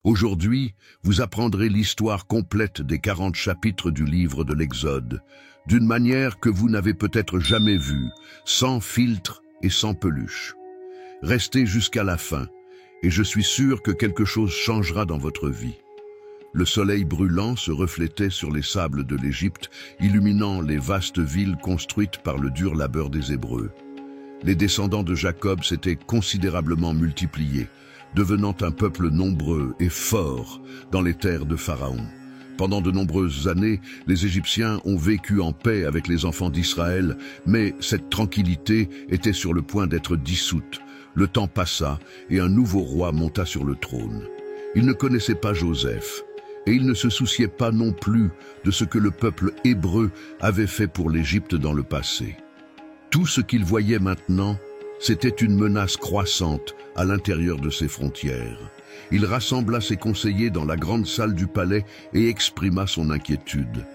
Aujourd'hui, vous apprendrez l'histoire complète des 40 chapitres du livre de l'Exode, d'une manière que vous n'avez peut-être jamais vue, sans filtre et sans peluche. Restez jusqu'à la fin, et je suis sûr que quelque chose changera dans votre vie. Le soleil brûlant se reflétait sur les sables de l'Égypte, illuminant les vastes villes construites par le dur labeur des Hébreux. Les descendants de Jacob s'étaient considérablement multipliés, devenant un peuple nombreux et fort dans les terres de Pharaon. Pendant de nombreuses années, les Égyptiens ont vécu en paix avec les enfants d'Israël, mais cette tranquillité était sur le point d'être dissoute. Le temps passa et un nouveau roi monta sur le trône. Il ne connaissait pas Joseph, et il ne se souciait pas non plus de ce que le peuple hébreu avait fait pour l'Égypte dans le passé. Tout ce qu'il voyait maintenant, c'était une menace croissante à l'intérieur de ses frontières. Il rassembla ses conseillers dans la grande salle du palais et exprima son inquiétude.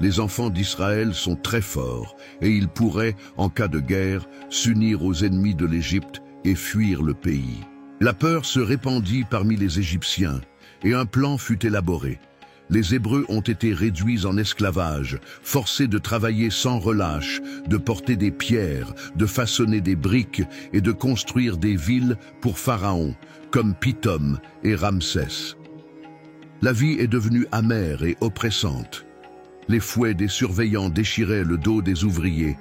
Les enfants d'Israël sont très forts et ils pourraient, en cas de guerre, s'unir aux ennemis de l'Égypte et fuir le pays. La peur se répandit parmi les Égyptiens et un plan fut élaboré. Les Hébreux ont été réduits en esclavage, forcés de travailler sans relâche, de porter des pierres, de façonner des briques et de construire des villes pour Pharaon, comme Pithom et Ramsès. La vie est devenue amère et oppressante. Les fouets des surveillants déchiraient le dos des ouvriers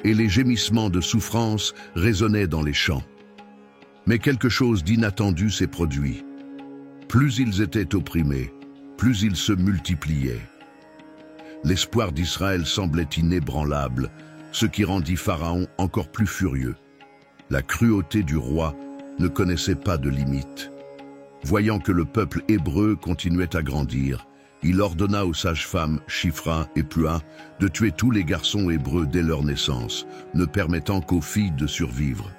et les gémissements de souffrance résonnaient dans les champs. Mais quelque chose d'inattendu s'est produit. Plus ils étaient opprimés, plus ils se multipliaient. L'espoir d'Israël semblait inébranlable, ce qui rendit Pharaon encore plus furieux. La cruauté du roi ne connaissait pas de limite. Voyant que le peuple hébreu continuait à grandir, il ordonna aux sages-femmes Shifra et Pua de tuer tous les garçons hébreux dès leur naissance, ne permettant qu'aux filles de survivre.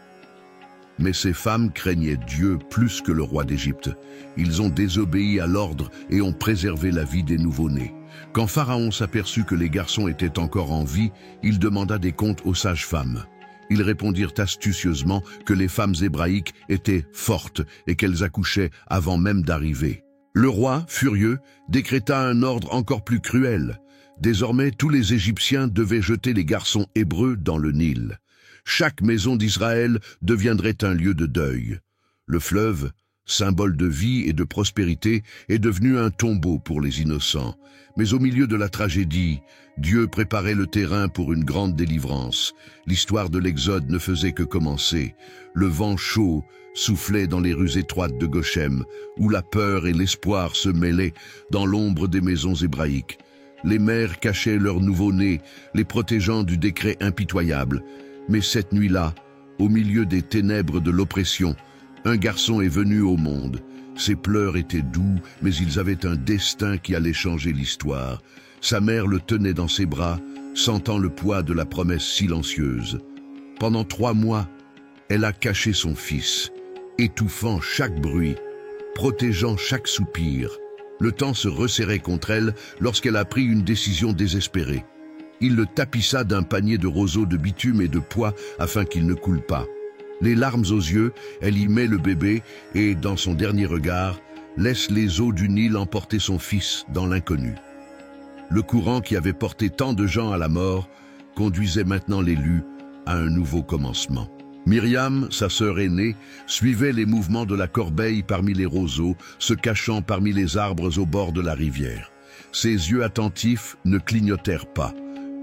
Mais ces femmes craignaient Dieu plus que le roi d'Égypte. Ils ont désobéi à l'ordre et ont préservé la vie des nouveau-nés. Quand Pharaon s'aperçut que les garçons étaient encore en vie, il demanda des comptes aux sages-femmes. Ils répondirent astucieusement que les femmes hébraïques étaient fortes et qu'elles accouchaient avant même d'arriver. Le roi, furieux, décréta un ordre encore plus cruel. Désormais, tous les Égyptiens devaient jeter les garçons hébreux dans le Nil. Chaque maison d'Israël deviendrait un lieu de deuil. Le fleuve, symbole de vie et de prospérité, est devenu un tombeau pour les innocents. Mais au milieu de la tragédie, Dieu préparait le terrain pour une grande délivrance. L'histoire de l'Exode ne faisait que commencer. Le vent chaud soufflait dans les rues étroites de Goshem, où la peur et l'espoir se mêlaient dans l'ombre des maisons hébraïques. Les mères cachaient leurs nouveau-nés, les protégeant du décret impitoyable. Mais cette nuit-là, au milieu des ténèbres de l'oppression, un garçon est venu au monde. Ses pleurs étaient doux, mais ils avaient un destin qui allait changer l'histoire. Sa mère le tenait dans ses bras, sentant le poids de la promesse silencieuse. Pendant 3 mois, elle a caché son fils, étouffant chaque bruit, protégeant chaque soupir. Le temps se resserrait contre elle lorsqu'elle a pris une décision désespérée. Il le tapissa d'un panier de roseaux de bitume et de pois afin qu'il ne coule pas. Les larmes aux yeux, elle y met le bébé et, dans son dernier regard, laisse les eaux du Nil emporter son fils dans l'inconnu. Le courant qui avait porté tant de gens à la mort conduisait maintenant l'élu à un nouveau commencement. Myriam, sa sœur aînée, suivait les mouvements de la corbeille parmi les roseaux, se cachant parmi les arbres au bord de la rivière. Ses yeux attentifs ne clignotèrent pas.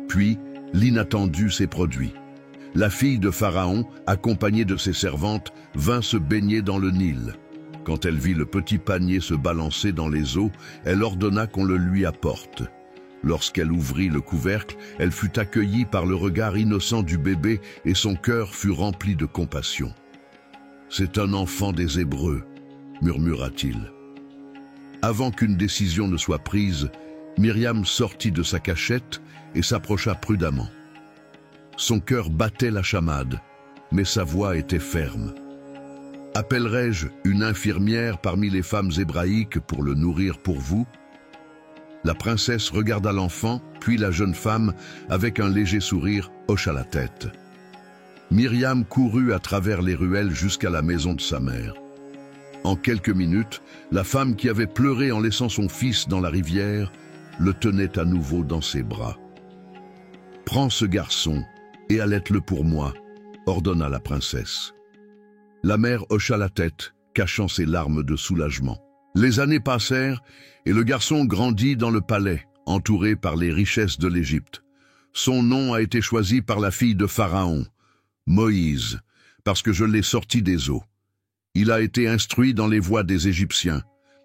Puis, l'inattendu s'est produit. La fille de Pharaon, accompagnée de ses servantes, vint se baigner dans le Nil. Quand elle vit le petit panier se balancer dans les eaux, elle ordonna qu'on le lui apporte. Lorsqu'elle ouvrit le couvercle, elle fut accueillie par le regard innocent du bébé et son cœur fut rempli de compassion. « C'est un enfant des Hébreux », murmura-t-il. Avant qu'une décision ne soit prise, Myriam sortit de sa cachette et s'approcha prudemment. Son cœur battait la chamade, mais sa voix était ferme. « Appellerai-je une infirmière parmi les femmes hébraïques pour le nourrir pour vous ?» La princesse regarda l'enfant, puis la jeune femme, avec un léger sourire, hocha la tête. Myriam courut à travers les ruelles jusqu'à la maison de sa mère. En quelques minutes, la femme qui avait pleuré en laissant son fils dans la rivière le tenait à nouveau dans ses bras. « Prends ce garçon et allaite-le pour moi », ordonna la princesse. La mère hocha la tête, cachant ses larmes de soulagement. Les années passèrent et le garçon grandit dans le palais, entouré par les richesses de l'Égypte. Son nom a été choisi par la fille de Pharaon, Moïse, parce que je l'ai sorti des eaux. Il a été instruit dans les voies des Égyptiens,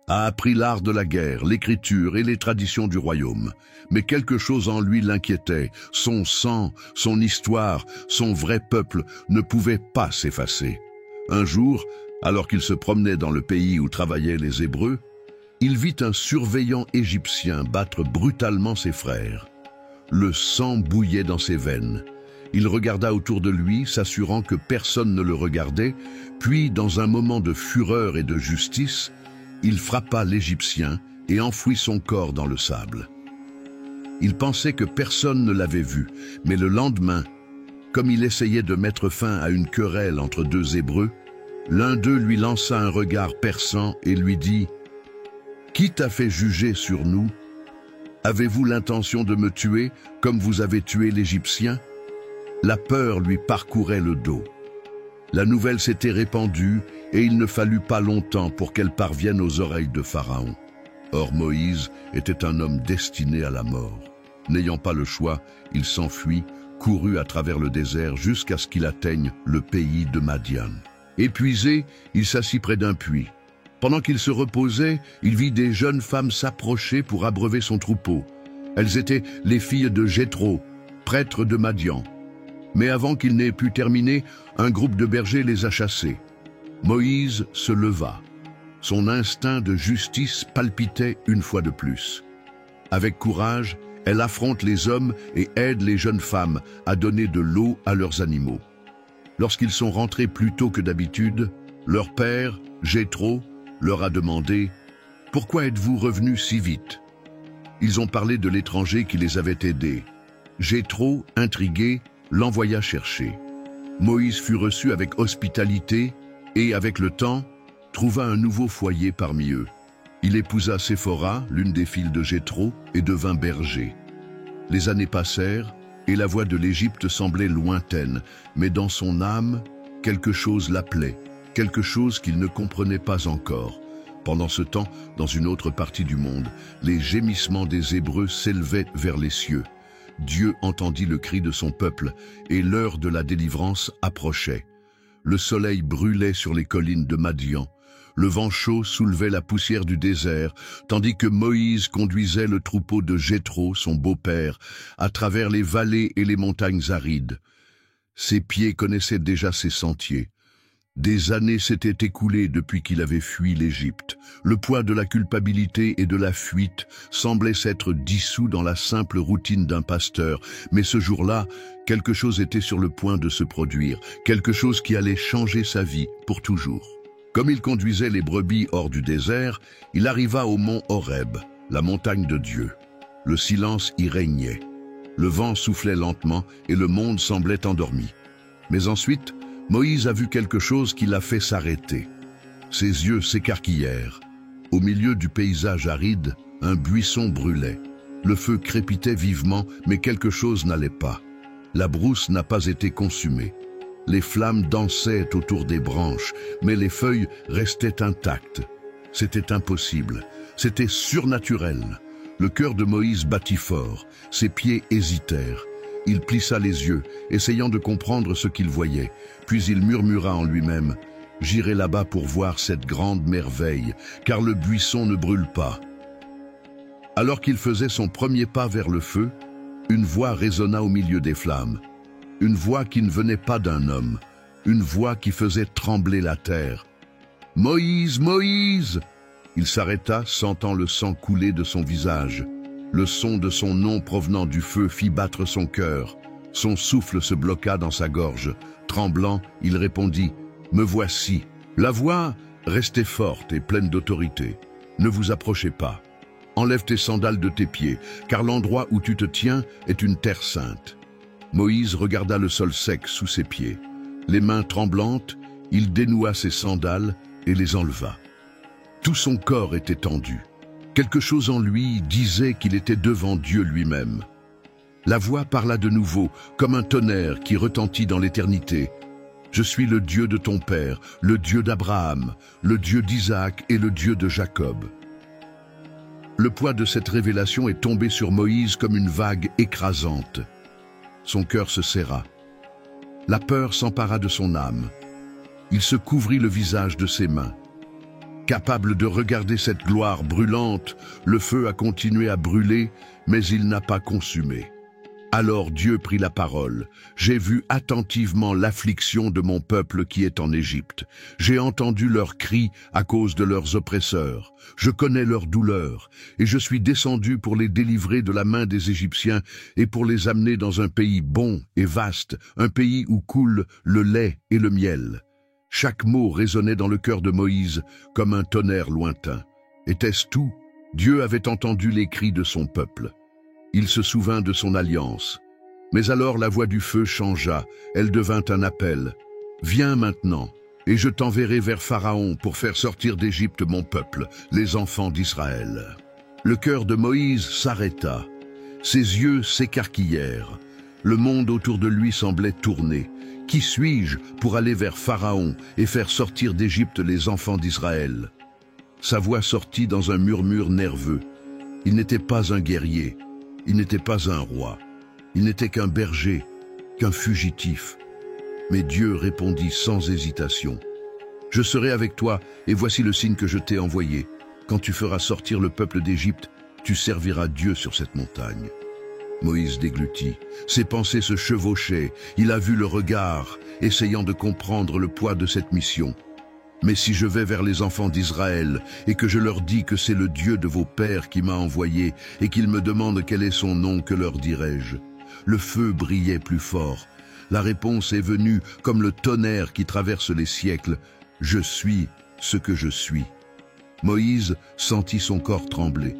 a appris l'art de la guerre, l'écriture et les traditions du royaume. Mais quelque chose en lui l'inquiétait. Son sang, son histoire, son vrai peuple ne pouvaient pas s'effacer. Un jour, alors qu'il se promenait dans le pays où travaillaient les Hébreux, il vit un surveillant égyptien battre brutalement ses frères. Le sang bouillait dans ses veines. Il regarda autour de lui, s'assurant que personne ne le regardait, puis, dans un moment de fureur et de justice, il frappa l'Égyptien et enfouit son corps dans le sable. Il pensait que personne ne l'avait vu, mais le lendemain, comme il essayait de mettre fin à une querelle entre deux Hébreux, l'un d'eux lui lança un regard perçant et lui dit « Qui t'a fait juger sur nous? Avez-vous l'intention de me tuer comme vous avez tué l'Égyptien ?» La peur lui parcourait le dos. La nouvelle s'était répandue et il ne fallut pas longtemps pour qu'elle parvienne aux oreilles de Pharaon. Or Moïse était un homme destiné à la mort. N'ayant pas le choix, il s'enfuit, courut à travers le désert jusqu'à ce qu'il atteigne le pays de Madian. Épuisé, il s'assit près d'un puits. Pendant qu'il se reposait, il vit des jeunes femmes s'approcher pour abreuver son troupeau. Elles étaient les filles de Jéthro, prêtre de Madian. Mais avant qu'il n'ait pu terminer, un groupe de bergers les a chassés. Moïse se leva. Son instinct de justice palpitait une fois de plus. Avec courage, elle affronte les hommes et aide les jeunes femmes à donner de l'eau à leurs animaux. Lorsqu'ils sont rentrés plus tôt que d'habitude, leur père, Jéthro, leur a demandé « Pourquoi êtes-vous revenus si vite ?» Ils ont parlé de l'étranger qui les avait aidés. Jéthro, intrigué, l'envoya chercher. Moïse fut reçu avec hospitalité et, avec le temps, trouva un nouveau foyer parmi eux. Il épousa Séphora, l'une des filles de Jéthro, et devint berger. Les années passèrent et la voix de l'Égypte semblait lointaine, mais dans son âme, quelque chose l'appelait, quelque chose qu'il ne comprenait pas encore. Pendant ce temps, dans une autre partie du monde, les gémissements des Hébreux s'élevaient vers les cieux. Dieu entendit le cri de son peuple, et l'heure de la délivrance approchait. Le soleil brûlait sur les collines de Madian. Le vent chaud soulevait la poussière du désert, tandis que Moïse conduisait le troupeau de Jéthro, son beau-père, à travers les vallées et les montagnes arides. Ses pieds connaissaient déjà ces sentiers. Des années s'étaient écoulées depuis qu'il avait fui l'Égypte. Le poids de la culpabilité et de la fuite semblait s'être dissous dans la simple routine d'un pasteur. Mais ce jour-là, quelque chose était sur le point de se produire, quelque chose qui allait changer sa vie pour toujours. Comme il conduisait les brebis hors du désert, il arriva au mont Horeb, la montagne de Dieu. Le silence y régnait. Le vent soufflait lentement et le monde semblait endormi. Mais ensuite, Moïse a vu quelque chose qui l'a fait s'arrêter. Ses yeux s'écarquillèrent. Au milieu du paysage aride, un buisson brûlait. Le feu crépitait vivement, mais quelque chose n'allait pas. La brousse n'a pas été consumée. Les flammes dansaient autour des branches, mais les feuilles restaient intactes. C'était impossible. C'était surnaturel. Le cœur de Moïse battit fort. Ses pieds hésitèrent. Il plissa les yeux, essayant de comprendre ce qu'il voyait. Puis il murmura en lui-même « J'irai là-bas pour voir cette grande merveille, car le buisson ne brûle pas. » Alors qu'il faisait son premier pas vers le feu, une voix résonna au milieu des flammes. Une voix qui ne venait pas d'un homme, une voix qui faisait trembler la terre. « Moïse, Moïse !» Il s'arrêta, sentant le sang couler de son visage. Le son de son nom provenant du feu fit battre son cœur. Son souffle se bloqua dans sa gorge. Tremblant, il répondit « Me voici !» La voix restait forte et pleine d'autorité. « Ne vous approchez pas. Enlève tes sandales de tes pieds, car l'endroit où tu te tiens est une terre sainte. » Moïse regarda le sol sec sous ses pieds. Les mains tremblantes, il dénoua ses sandales et les enleva. Tout son corps était tendu. Quelque chose en lui disait qu'il était devant Dieu lui-même. La voix parla de nouveau, comme un tonnerre qui retentit dans l'éternité. « Je suis le Dieu de ton père, le Dieu d'Abraham, le Dieu d'Isaac et le Dieu de Jacob. » Le poids de cette révélation est tombé sur Moïse comme une vague écrasante. Son cœur se serra. La peur s'empara de son âme. Il se couvrit le visage de ses mains. Capable de regarder cette gloire brûlante, le feu a continué à brûler, mais il n'a pas consumé. Alors Dieu prit la parole. « J'ai vu attentivement l'affliction de mon peuple qui est en Égypte. J'ai entendu leurs cris à cause de leurs oppresseurs. Je connais leur douleur, et je suis descendu pour les délivrer de la main des Égyptiens et pour les amener dans un pays bon et vaste, un pays où coule le lait et le miel. » Chaque mot résonnait dans le cœur de Moïse comme un tonnerre lointain. Était-ce tout? Dieu avait entendu les cris de son peuple. Il se souvint de son alliance. Mais alors la voix du feu changea, elle devint un appel. « Viens maintenant, et je t'enverrai vers Pharaon pour faire sortir d'Égypte mon peuple, les enfants d'Israël. » Le cœur de Moïse s'arrêta. Ses yeux s'écarquillèrent. Le monde autour de lui semblait tourner. Qui suis-je pour aller vers Pharaon et faire sortir d'Égypte les enfants d'Israël? Sa voix sortit dans un murmure nerveux. Il n'était pas un guerrier. Il n'était pas un roi, il n'était qu'un berger, qu'un fugitif. Mais Dieu répondit sans hésitation. « Je serai avec toi, et voici le signe que je t'ai envoyé. Quand tu feras sortir le peuple d'Égypte, tu serviras Dieu sur cette montagne. » Moïse déglutit. Ses pensées se chevauchaient. Il a vu le regard, essayant de comprendre le poids de cette mission. Mais si je vais vers les enfants d'Israël et que je leur dis que c'est le Dieu de vos pères qui m'a envoyé et qu'ils me demandent quel est son nom, que leur dirai-je? Le feu brillait plus fort. La réponse est venue comme le tonnerre qui traverse les siècles. Je suis ce que je suis. Moïse sentit son corps trembler.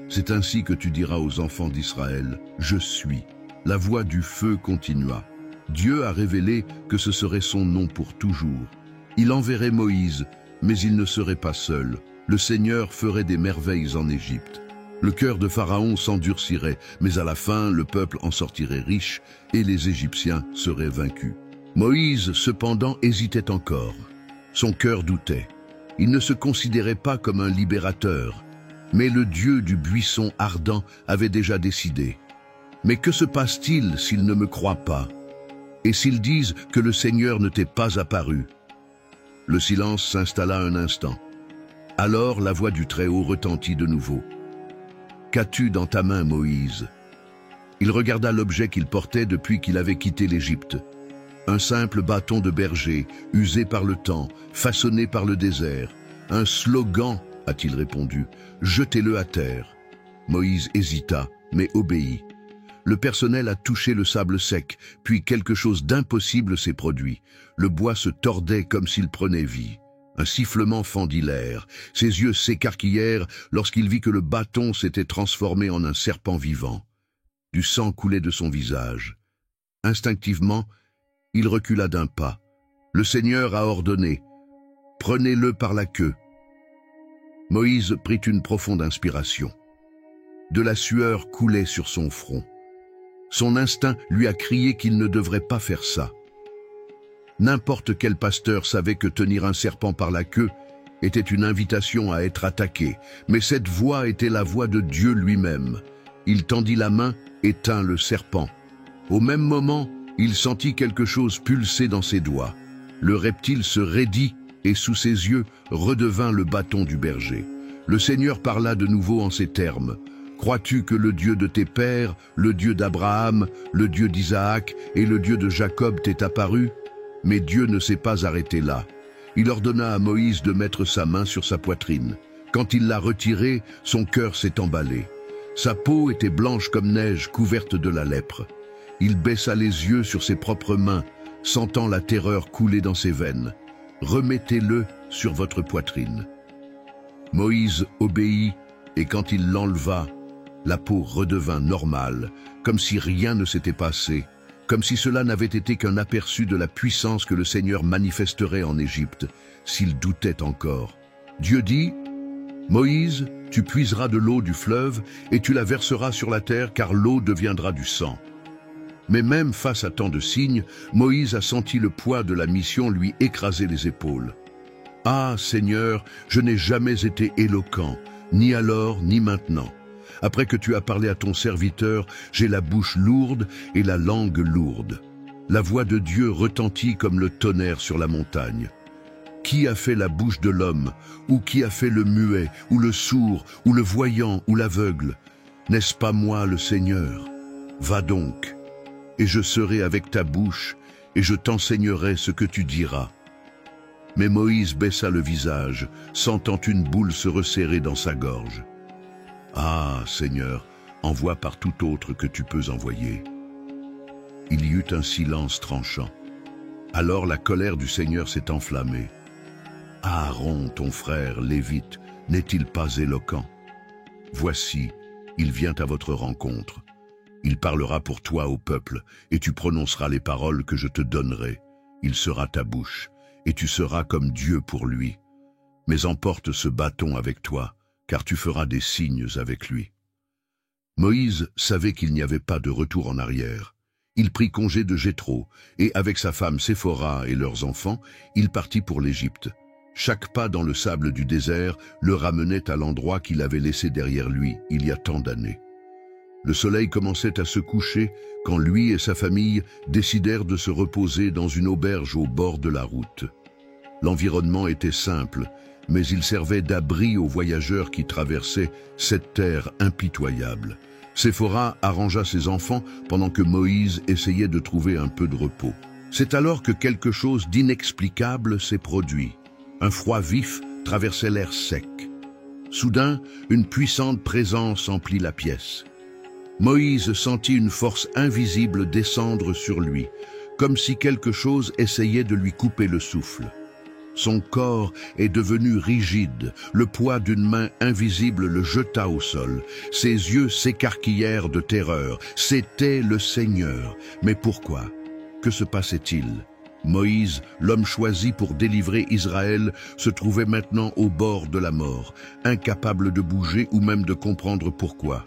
C'est ainsi que tu diras aux enfants d'Israël, je suis. La voix du feu continua. Dieu a révélé que ce serait son nom pour toujours. Il enverrait Moïse, mais il ne serait pas seul. Le Seigneur ferait des merveilles en Égypte. Le cœur de Pharaon s'endurcirait, mais à la fin, le peuple en sortirait riche et les Égyptiens seraient vaincus. Moïse, cependant, hésitait encore. Son cœur doutait. Il ne se considérait pas comme un libérateur, mais le Dieu du buisson ardent avait déjà décidé. Mais que se passe-t-il s'ils ne me croient pas? Et s'ils disent que le Seigneur ne t'est pas apparu? Le silence s'installa un instant. Alors la voix du Très-Haut retentit de nouveau. « Qu'as-tu dans ta main, Moïse ?» Il regarda l'objet qu'il portait depuis qu'il avait quitté l'Égypte. Un simple bâton de berger, usé par le temps, façonné par le désert. Un slogan, a-t-il répondu. « Jetez-le à terre. » Moïse hésita, mais obéit. Le personnel a touché le sable sec, puis quelque chose d'impossible s'est produit. Le bois se tordait comme s'il prenait vie. Un sifflement fendit l'air. Ses yeux s'écarquillèrent lorsqu'il vit que le bâton s'était transformé en un serpent vivant. Du sang coulait de son visage. Instinctivement, il recula d'un pas. Le Seigneur a ordonné « Prenez-le par la queue ». Moïse prit une profonde inspiration. De la sueur coulait sur son front. Son instinct lui a crié qu'il ne devrait pas faire ça. N'importe quel pasteur savait que tenir un serpent par la queue était une invitation à être attaqué, mais cette voix était la voix de Dieu lui-même. Il tendit la main et tint le serpent. Au même moment, il sentit quelque chose pulser dans ses doigts. Le reptile se raidit et sous ses yeux redevint le bâton du berger. Le Seigneur parla de nouveau en ces termes. « Crois-tu que le Dieu de tes pères, le Dieu d'Abraham, le Dieu d'Isaac et le Dieu de Jacob t'est apparu ?» Mais Dieu ne s'est pas arrêté là. Il ordonna à Moïse de mettre sa main sur sa poitrine. Quand il l'a retirée, son cœur s'est emballé. Sa peau était blanche comme neige, couverte de la lèpre. Il baissa les yeux sur ses propres mains, sentant la terreur couler dans ses veines. « Remettez-le sur votre poitrine. » Moïse obéit, et quand il l'enleva, la peau redevint normale, comme si rien ne s'était passé, comme si cela n'avait été qu'un aperçu de la puissance que le Seigneur manifesterait en Égypte, s'il doutait encore. Dieu dit, « Moïse, tu puiseras de l'eau du fleuve et tu la verseras sur la terre, car l'eau deviendra du sang. » Mais même face à tant de signes, Moïse a senti le poids de la mission lui écraser les épaules. « Ah, Seigneur, je n'ai jamais été éloquent, ni alors ni maintenant. Après que tu as parlé à ton serviteur, j'ai la bouche lourde et la langue lourde. » La voix de Dieu retentit comme le tonnerre sur la montagne. Qui a fait la bouche de l'homme, ou qui a fait le muet, ou le sourd, ou le voyant, ou l'aveugle? N'est-ce pas moi le Seigneur? Va donc, et je serai avec ta bouche, et je t'enseignerai ce que tu diras. Mais Moïse baissa le visage, sentant une boule se resserrer dans sa gorge. Ah, Seigneur, envoie par tout autre que tu peux envoyer. Il y eut un silence tranchant. Alors la colère du Seigneur s'est enflammée. Aaron, ton frère, Lévite, n'est-il pas éloquent? Voici, il vient à votre rencontre. Il parlera pour toi au peuple, et tu prononceras les paroles que je te donnerai. Il sera ta bouche, et tu seras comme Dieu pour lui. Mais emporte ce bâton avec toi, car tu feras des signes avec lui. Moïse savait qu'il n'y avait pas de retour en arrière. Il prit congé de Jéthro, et avec sa femme Séphora et leurs enfants, il partit pour l'Égypte. Chaque pas dans le sable du désert le ramenait à l'endroit qu'il avait laissé derrière lui il y a tant d'années. Le soleil commençait à se coucher quand lui et sa famille décidèrent de se reposer dans une auberge au bord de la route. L'environnement était simple, mais il servait d'abri aux voyageurs qui traversaient cette terre impitoyable. Séphora arrangea ses enfants pendant que Moïse essayait de trouver un peu de repos. C'est alors que quelque chose d'inexplicable s'est produit. Un froid vif traversait l'air sec. Soudain, une puissante présence emplit la pièce. Moïse sentit une force invisible descendre sur lui, comme si quelque chose essayait de lui couper le souffle. Son corps est devenu rigide, le poids d'une main invisible le jeta au sol. Ses yeux s'écarquillèrent de terreur. C'était le Seigneur. Mais pourquoi? Que se passait-il? Moïse, l'homme choisi pour délivrer Israël, se trouvait maintenant au bord de la mort, incapable de bouger ou même de comprendre pourquoi.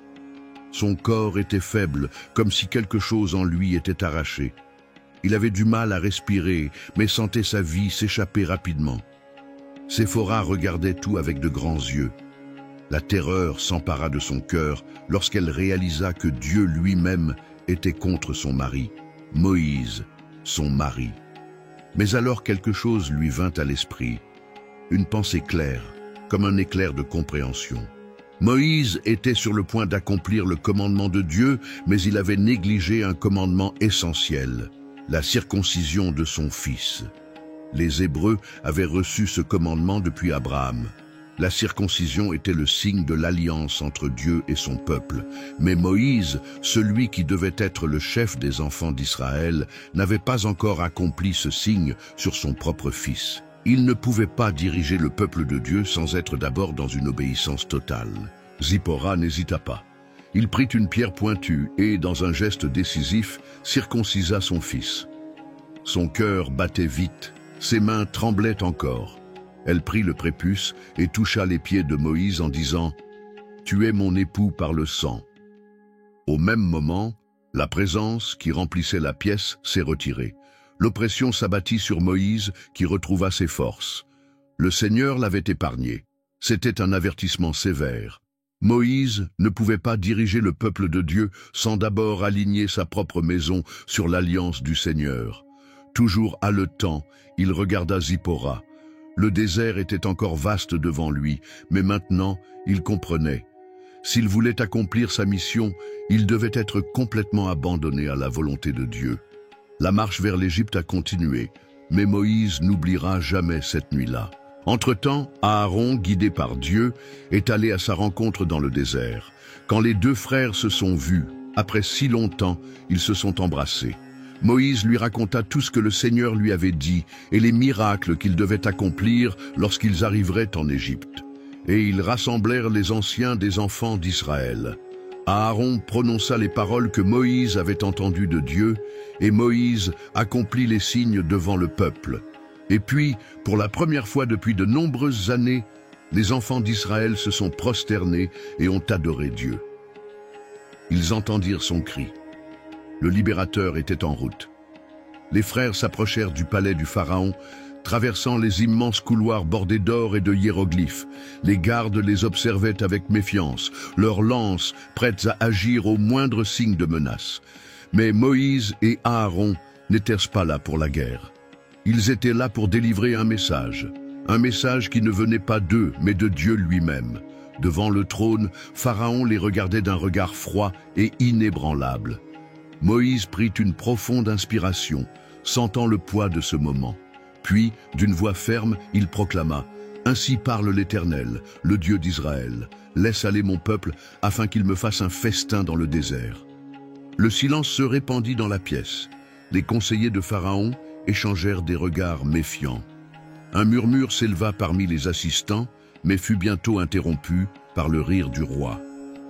Son corps était faible, comme si quelque chose en lui était arraché. Il avait du mal à respirer, mais sentait sa vie s'échapper rapidement. Séphora regardait tout avec de grands yeux. La terreur s'empara de son cœur lorsqu'elle réalisa que Dieu lui-même était contre son mari, Moïse, son mari. Mais alors quelque chose lui vint à l'esprit, une pensée claire, comme un éclair de compréhension. Moïse était sur le point d'accomplir le commandement de Dieu, mais il avait négligé un commandement essentiel, la circoncision de son fils. Les Hébreux avaient reçu ce commandement depuis Abraham. La circoncision était le signe de l'alliance entre Dieu et son peuple. Mais Moïse, celui qui devait être le chef des enfants d'Israël, n'avait pas encore accompli ce signe sur son propre fils. Il ne pouvait pas diriger le peuple de Dieu sans être d'abord dans une obéissance totale. Zipporah n'hésita pas. Il prit une pierre pointue et, dans un geste décisif, circoncisa son fils. Son cœur battait vite, ses mains tremblaient encore. Elle prit le prépuce et toucha les pieds de Moïse en disant « Tu es mon époux par le sang ». Au même moment, la présence qui remplissait la pièce s'est retirée. L'oppression s'abattit sur Moïse qui retrouva ses forces. Le Seigneur l'avait épargné. C'était un avertissement sévère. Moïse ne pouvait pas diriger le peuple de Dieu sans d'abord aligner sa propre maison sur l'alliance du Seigneur. Toujours haletant, il regarda Zipporah. Le désert était encore vaste devant lui, mais maintenant, il comprenait. S'il voulait accomplir sa mission, il devait être complètement abandonné à la volonté de Dieu. La marche vers l'Égypte a continué, mais Moïse n'oubliera jamais cette nuit-là. Entre-temps, Aaron, guidé par Dieu, est allé à sa rencontre dans le désert. Quand les deux frères se sont vus, après si longtemps, ils se sont embrassés. Moïse lui raconta tout ce que le Seigneur lui avait dit et les miracles qu'ils devaient accomplir lorsqu'ils arriveraient en Égypte. Et ils rassemblèrent les anciens des enfants d'Israël. Aaron prononça les paroles que Moïse avait entendues de Dieu, et Moïse accomplit les signes devant le peuple. Et puis, pour la première fois depuis de nombreuses années, les enfants d'Israël se sont prosternés et ont adoré Dieu. Ils entendirent son cri. Le libérateur était en route. Les frères s'approchèrent du palais du Pharaon, traversant les immenses couloirs bordés d'or et de hiéroglyphes. Les gardes les observaient avec méfiance, leurs lances prêtes à agir au moindre signe de menace. Mais Moïse et Aaron n'étaient pas là pour la guerre. Ils étaient là pour délivrer un message qui ne venait pas d'eux, mais de Dieu lui-même. Devant le trône, Pharaon les regardait d'un regard froid et inébranlable. Moïse prit une profonde inspiration, sentant le poids de ce moment. Puis, d'une voix ferme, il proclama « Ainsi parle l'Éternel, le Dieu d'Israël. Laisse aller mon peuple, afin qu'il me fasse un festin dans le désert. » Le silence se répandit dans la pièce. Les conseillers de Pharaon échangèrent des regards méfiants. Un murmure s'éleva parmi les assistants, mais fut bientôt interrompu par le rire du roi.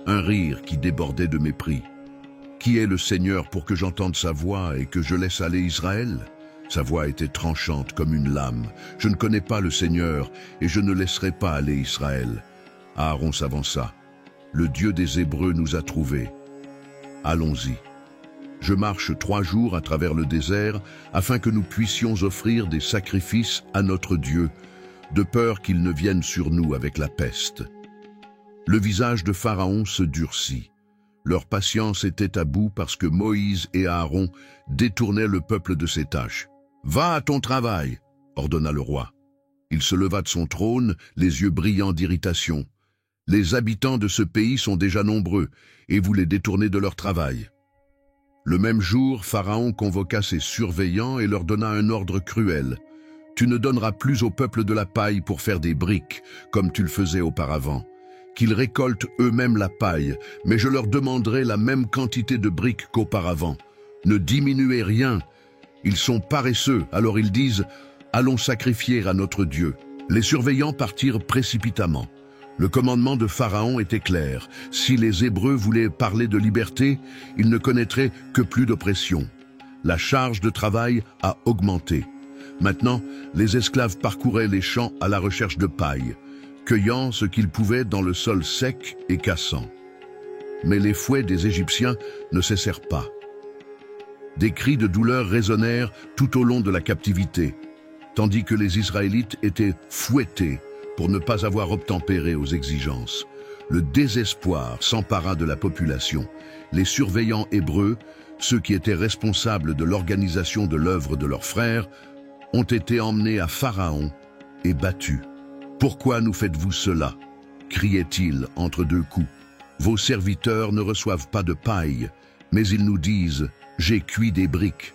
Un rire qui débordait de mépris. « Qui est le Seigneur pour que j'entende sa voix et que je laisse aller Israël ?» Sa voix était tranchante comme une lame. « Je ne connais pas le Seigneur et je ne laisserai pas aller Israël. » Aaron s'avança. « Le Dieu des Hébreux nous a trouvés. Allons-y. Je marche 3 jours à travers le désert afin que nous puissions offrir des sacrifices à notre Dieu, de peur qu'il ne vienne sur nous avec la peste. » Le visage de Pharaon se durcit. Leur patience était à bout parce que Moïse et Aaron détournaient le peuple de ses tâches. « Va à ton travail !» ordonna le roi. Il se leva de son trône, les yeux brillants d'irritation. « Les habitants de ce pays sont déjà nombreux, et vous les détournez de leur travail. » Le même jour, Pharaon convoqua ses surveillants et leur donna un ordre cruel. « Tu ne donneras plus au peuple de la paille pour faire des briques, comme tu le faisais auparavant. Qu'ils récoltent eux-mêmes la paille, mais je leur demanderai la même quantité de briques qu'auparavant. Ne diminuez rien. Ils sont paresseux, alors ils disent « Allons sacrifier à notre Dieu ». Les surveillants partirent précipitamment. Le commandement de Pharaon était clair. Si les Hébreux voulaient parler de liberté, ils ne connaîtraient que plus d'oppression. La charge de travail a augmenté. Maintenant, les esclaves parcouraient les champs à la recherche de paille, cueillant ce qu'ils pouvaient dans le sol sec et cassant. Mais les fouets des Égyptiens ne cessèrent pas. Des cris de douleur résonnèrent tout au long de la captivité, tandis que les Israélites étaient fouettés pour ne pas avoir obtempéré aux exigences. Le désespoir s'empara de la population. Les surveillants hébreux, ceux qui étaient responsables de l'organisation de l'œuvre de leurs frères, ont été emmenés à Pharaon et battus. « Pourquoi nous faites-vous cela ?» criait-il entre 2 coups. « Vos serviteurs ne reçoivent pas de paille, mais ils nous disent « J'ai cuit des briques.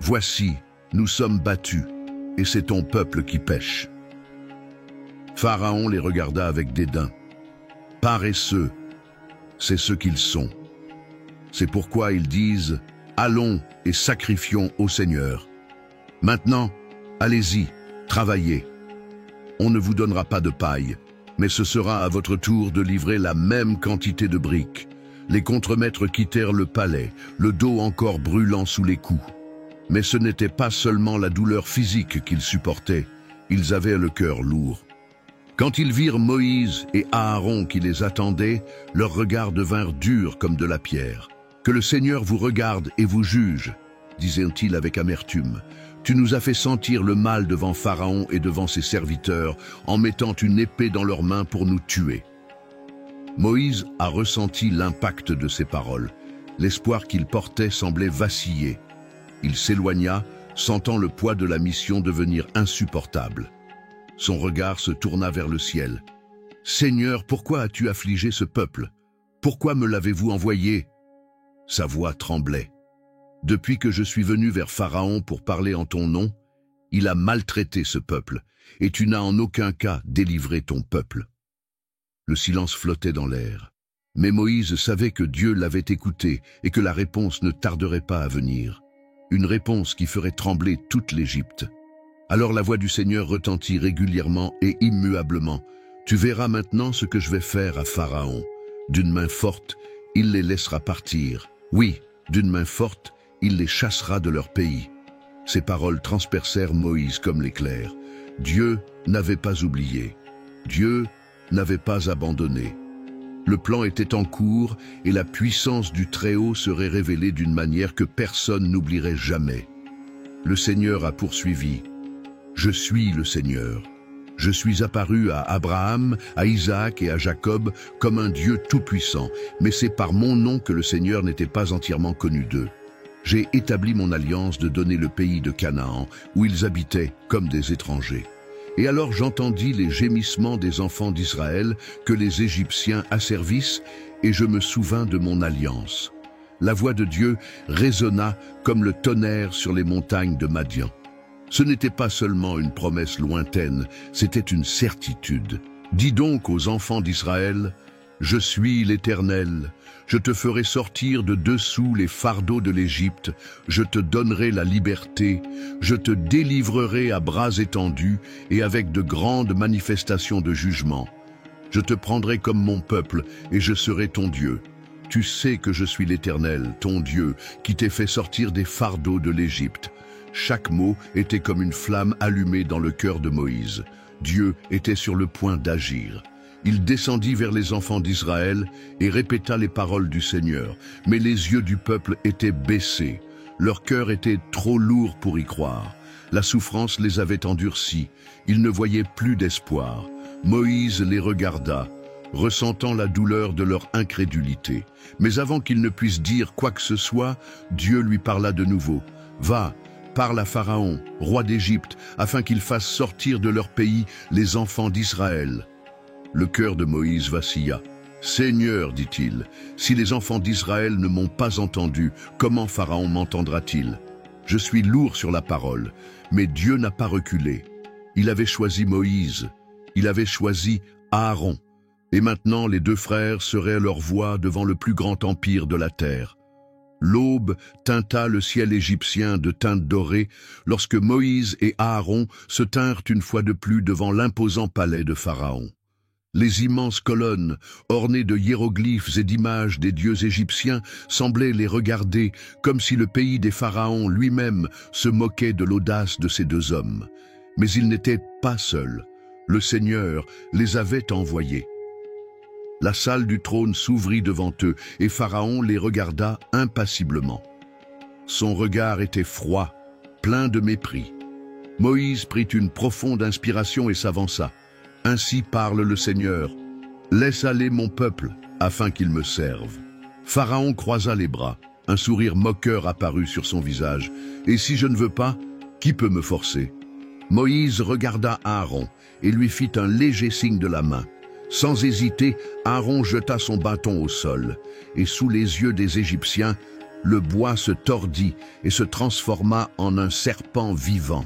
Voici, nous sommes battus, et c'est ton peuple qui pêche. » Pharaon les regarda avec dédain. Paresseux, c'est ce qu'ils sont. C'est pourquoi ils disent « Allons et sacrifions au Seigneur. » Maintenant, allez-y, travaillez. On ne vous donnera pas de paille, mais ce sera à votre tour de livrer la même quantité de briques. Les contremaîtres quittèrent le palais, le dos encore brûlant sous les coups. Mais ce n'était pas seulement la douleur physique qu'ils supportaient, ils avaient le cœur lourd. Quand ils virent Moïse et Aaron qui les attendaient, leurs regards devinrent durs comme de la pierre. « Que le Seigneur vous regarde et vous juge, » disait-il avec amertume. « Tu nous as fait sentir le mal devant Pharaon et devant ses serviteurs en mettant une épée dans leurs mains pour nous tuer. » Moïse a ressenti l'impact de ces paroles. L'espoir qu'il portait semblait vaciller. Il s'éloigna, sentant le poids de la mission devenir insupportable. Son regard se tourna vers le ciel. « Seigneur, pourquoi as-tu affligé ce peuple? Pourquoi me l'avez-vous envoyé ?» Sa voix tremblait. « Depuis que je suis venu vers Pharaon pour parler en ton nom, il a maltraité ce peuple, et tu n'as en aucun cas délivré ton peuple. » Le silence flottait dans l'air. Mais Moïse savait que Dieu l'avait écouté et que la réponse ne tarderait pas à venir. Une réponse qui ferait trembler toute l'Égypte. Alors la voix du Seigneur retentit régulièrement et immuablement. « Tu verras maintenant ce que je vais faire à Pharaon. D'une main forte, il les laissera partir. Oui, d'une main forte, il les chassera de leur pays. » Ces paroles transpercèrent Moïse comme l'éclair. Dieu n'avait pas oublié. Dieu n'avait pas abandonné. Le plan était en cours et la puissance du Très-Haut serait révélée d'une manière que personne n'oublierait jamais. Le Seigneur a poursuivi. « Je suis le Seigneur. Je suis apparu à Abraham, à Isaac et à Jacob comme un Dieu tout-puissant, mais c'est par mon nom que le Seigneur n'était pas entièrement connu d'eux. J'ai établi mon alliance de donner le pays de Canaan, où ils habitaient comme des étrangers. Et alors j'entendis les gémissements des enfants d'Israël que les Égyptiens asservissent, et je me souvins de mon alliance. La voix de Dieu résonna comme le tonnerre sur les montagnes de Madian. Ce n'était pas seulement une promesse lointaine, c'était une certitude. Dis donc aux enfants d'Israël, « Je suis l'Éternel. Je te ferai sortir de dessous les fardeaux de l'Égypte, je te donnerai la liberté, je te délivrerai à bras étendus et avec de grandes manifestations de jugement. Je te prendrai comme mon peuple et je serai ton Dieu. Tu sais que je suis l'Éternel, ton Dieu, qui t'ai fait sortir des fardeaux de l'Égypte. » Chaque mot était comme une flamme allumée dans le cœur de Moïse. Dieu était sur le point d'agir. Il descendit vers les enfants d'Israël et répéta les paroles du Seigneur. Mais les yeux du peuple étaient baissés. Leur cœur était trop lourd pour y croire. La souffrance les avait endurcis. Ils ne voyaient plus d'espoir. Moïse les regarda, ressentant la douleur de leur incrédulité. Mais avant qu'il ne puisse dire quoi que ce soit, Dieu lui parla de nouveau. « Va, parle à Pharaon, roi d'Égypte, afin qu'il fasse sortir de leur pays les enfants d'Israël. » Le cœur de Moïse vacilla. « Seigneur, dit-il, si les enfants d'Israël ne m'ont pas entendu, comment Pharaon m'entendra-t-il? Je suis lourd sur la parole, mais Dieu n'a pas reculé. Il avait choisi Moïse, il avait choisi Aaron, et maintenant les deux frères seraient à leur voix devant le plus grand empire de la terre. » L'aube teinta le ciel égyptien de teintes dorées lorsque Moïse et Aaron se tinrent une fois de plus devant l'imposant palais de Pharaon. Les immenses colonnes, ornées de hiéroglyphes et d'images des dieux égyptiens, semblaient les regarder comme si le pays des pharaons lui-même se moquait de l'audace de ces deux hommes. Mais ils n'étaient pas seuls. Le Seigneur les avait envoyés. La salle du trône s'ouvrit devant eux et Pharaon les regarda impassiblement. Son regard était froid, plein de mépris. Moïse prit une profonde inspiration et s'avança. « Ainsi parle le Seigneur. Laisse aller mon peuple, afin qu'il me serve. » Pharaon croisa les bras. Un sourire moqueur apparut sur son visage. « Et si je ne veux pas, qui peut me forcer ?» Moïse regarda Aaron et lui fit un léger signe de la main. Sans hésiter, Aaron jeta son bâton au sol, et sous les yeux des Égyptiens, le bois se tordit et se transforma en un serpent vivant.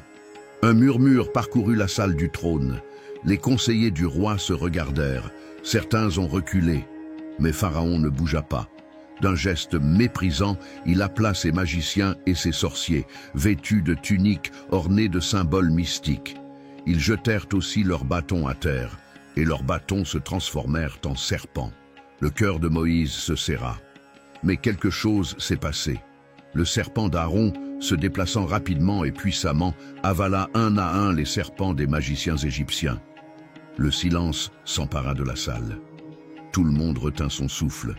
Un murmure parcourut la salle du trône. Les conseillers du roi se regardèrent. Certains ont reculé, mais Pharaon ne bougea pas. D'un geste méprisant, il appela ses magiciens et ses sorciers, vêtus de tuniques ornées de symboles mystiques. Ils jetèrent aussi leurs bâtons à terre, et leurs bâtons se transformèrent en serpents. Le cœur de Moïse se serra. Mais quelque chose s'est passé. Le serpent d'Aaron, se déplaçant rapidement et puissamment, avala un à un les serpents des magiciens égyptiens. Le silence s'empara de la salle. Tout le monde retint son souffle.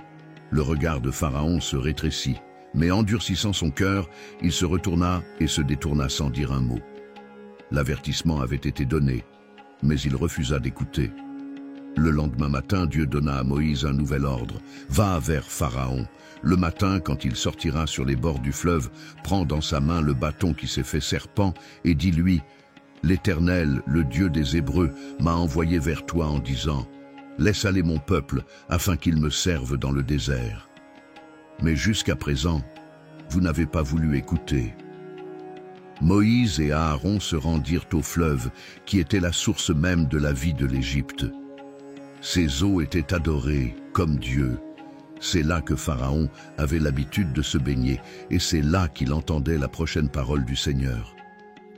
Le regard de Pharaon se rétrécit, mais endurcissant son cœur, il se retourna et se détourna sans dire un mot. L'avertissement avait été donné, mais il refusa d'écouter. Le lendemain matin, Dieu donna à Moïse un nouvel ordre. « Va vers Pharaon. Le matin, quand il sortira sur les bords du fleuve, prends dans sa main le bâton qui s'est fait serpent et dis-lui, « L'Éternel, le Dieu des Hébreux, m'a envoyé vers toi en disant, « Laisse aller mon peuple, afin qu'il me serve dans le désert. » Mais jusqu'à présent, vous n'avez pas voulu écouter. » Moïse et Aaron se rendirent au fleuve, qui était la source même de la vie de l'Égypte. Ses eaux étaient adorées comme Dieu. C'est là que Pharaon avait l'habitude de se baigner, et c'est là qu'il entendait la prochaine parole du Seigneur.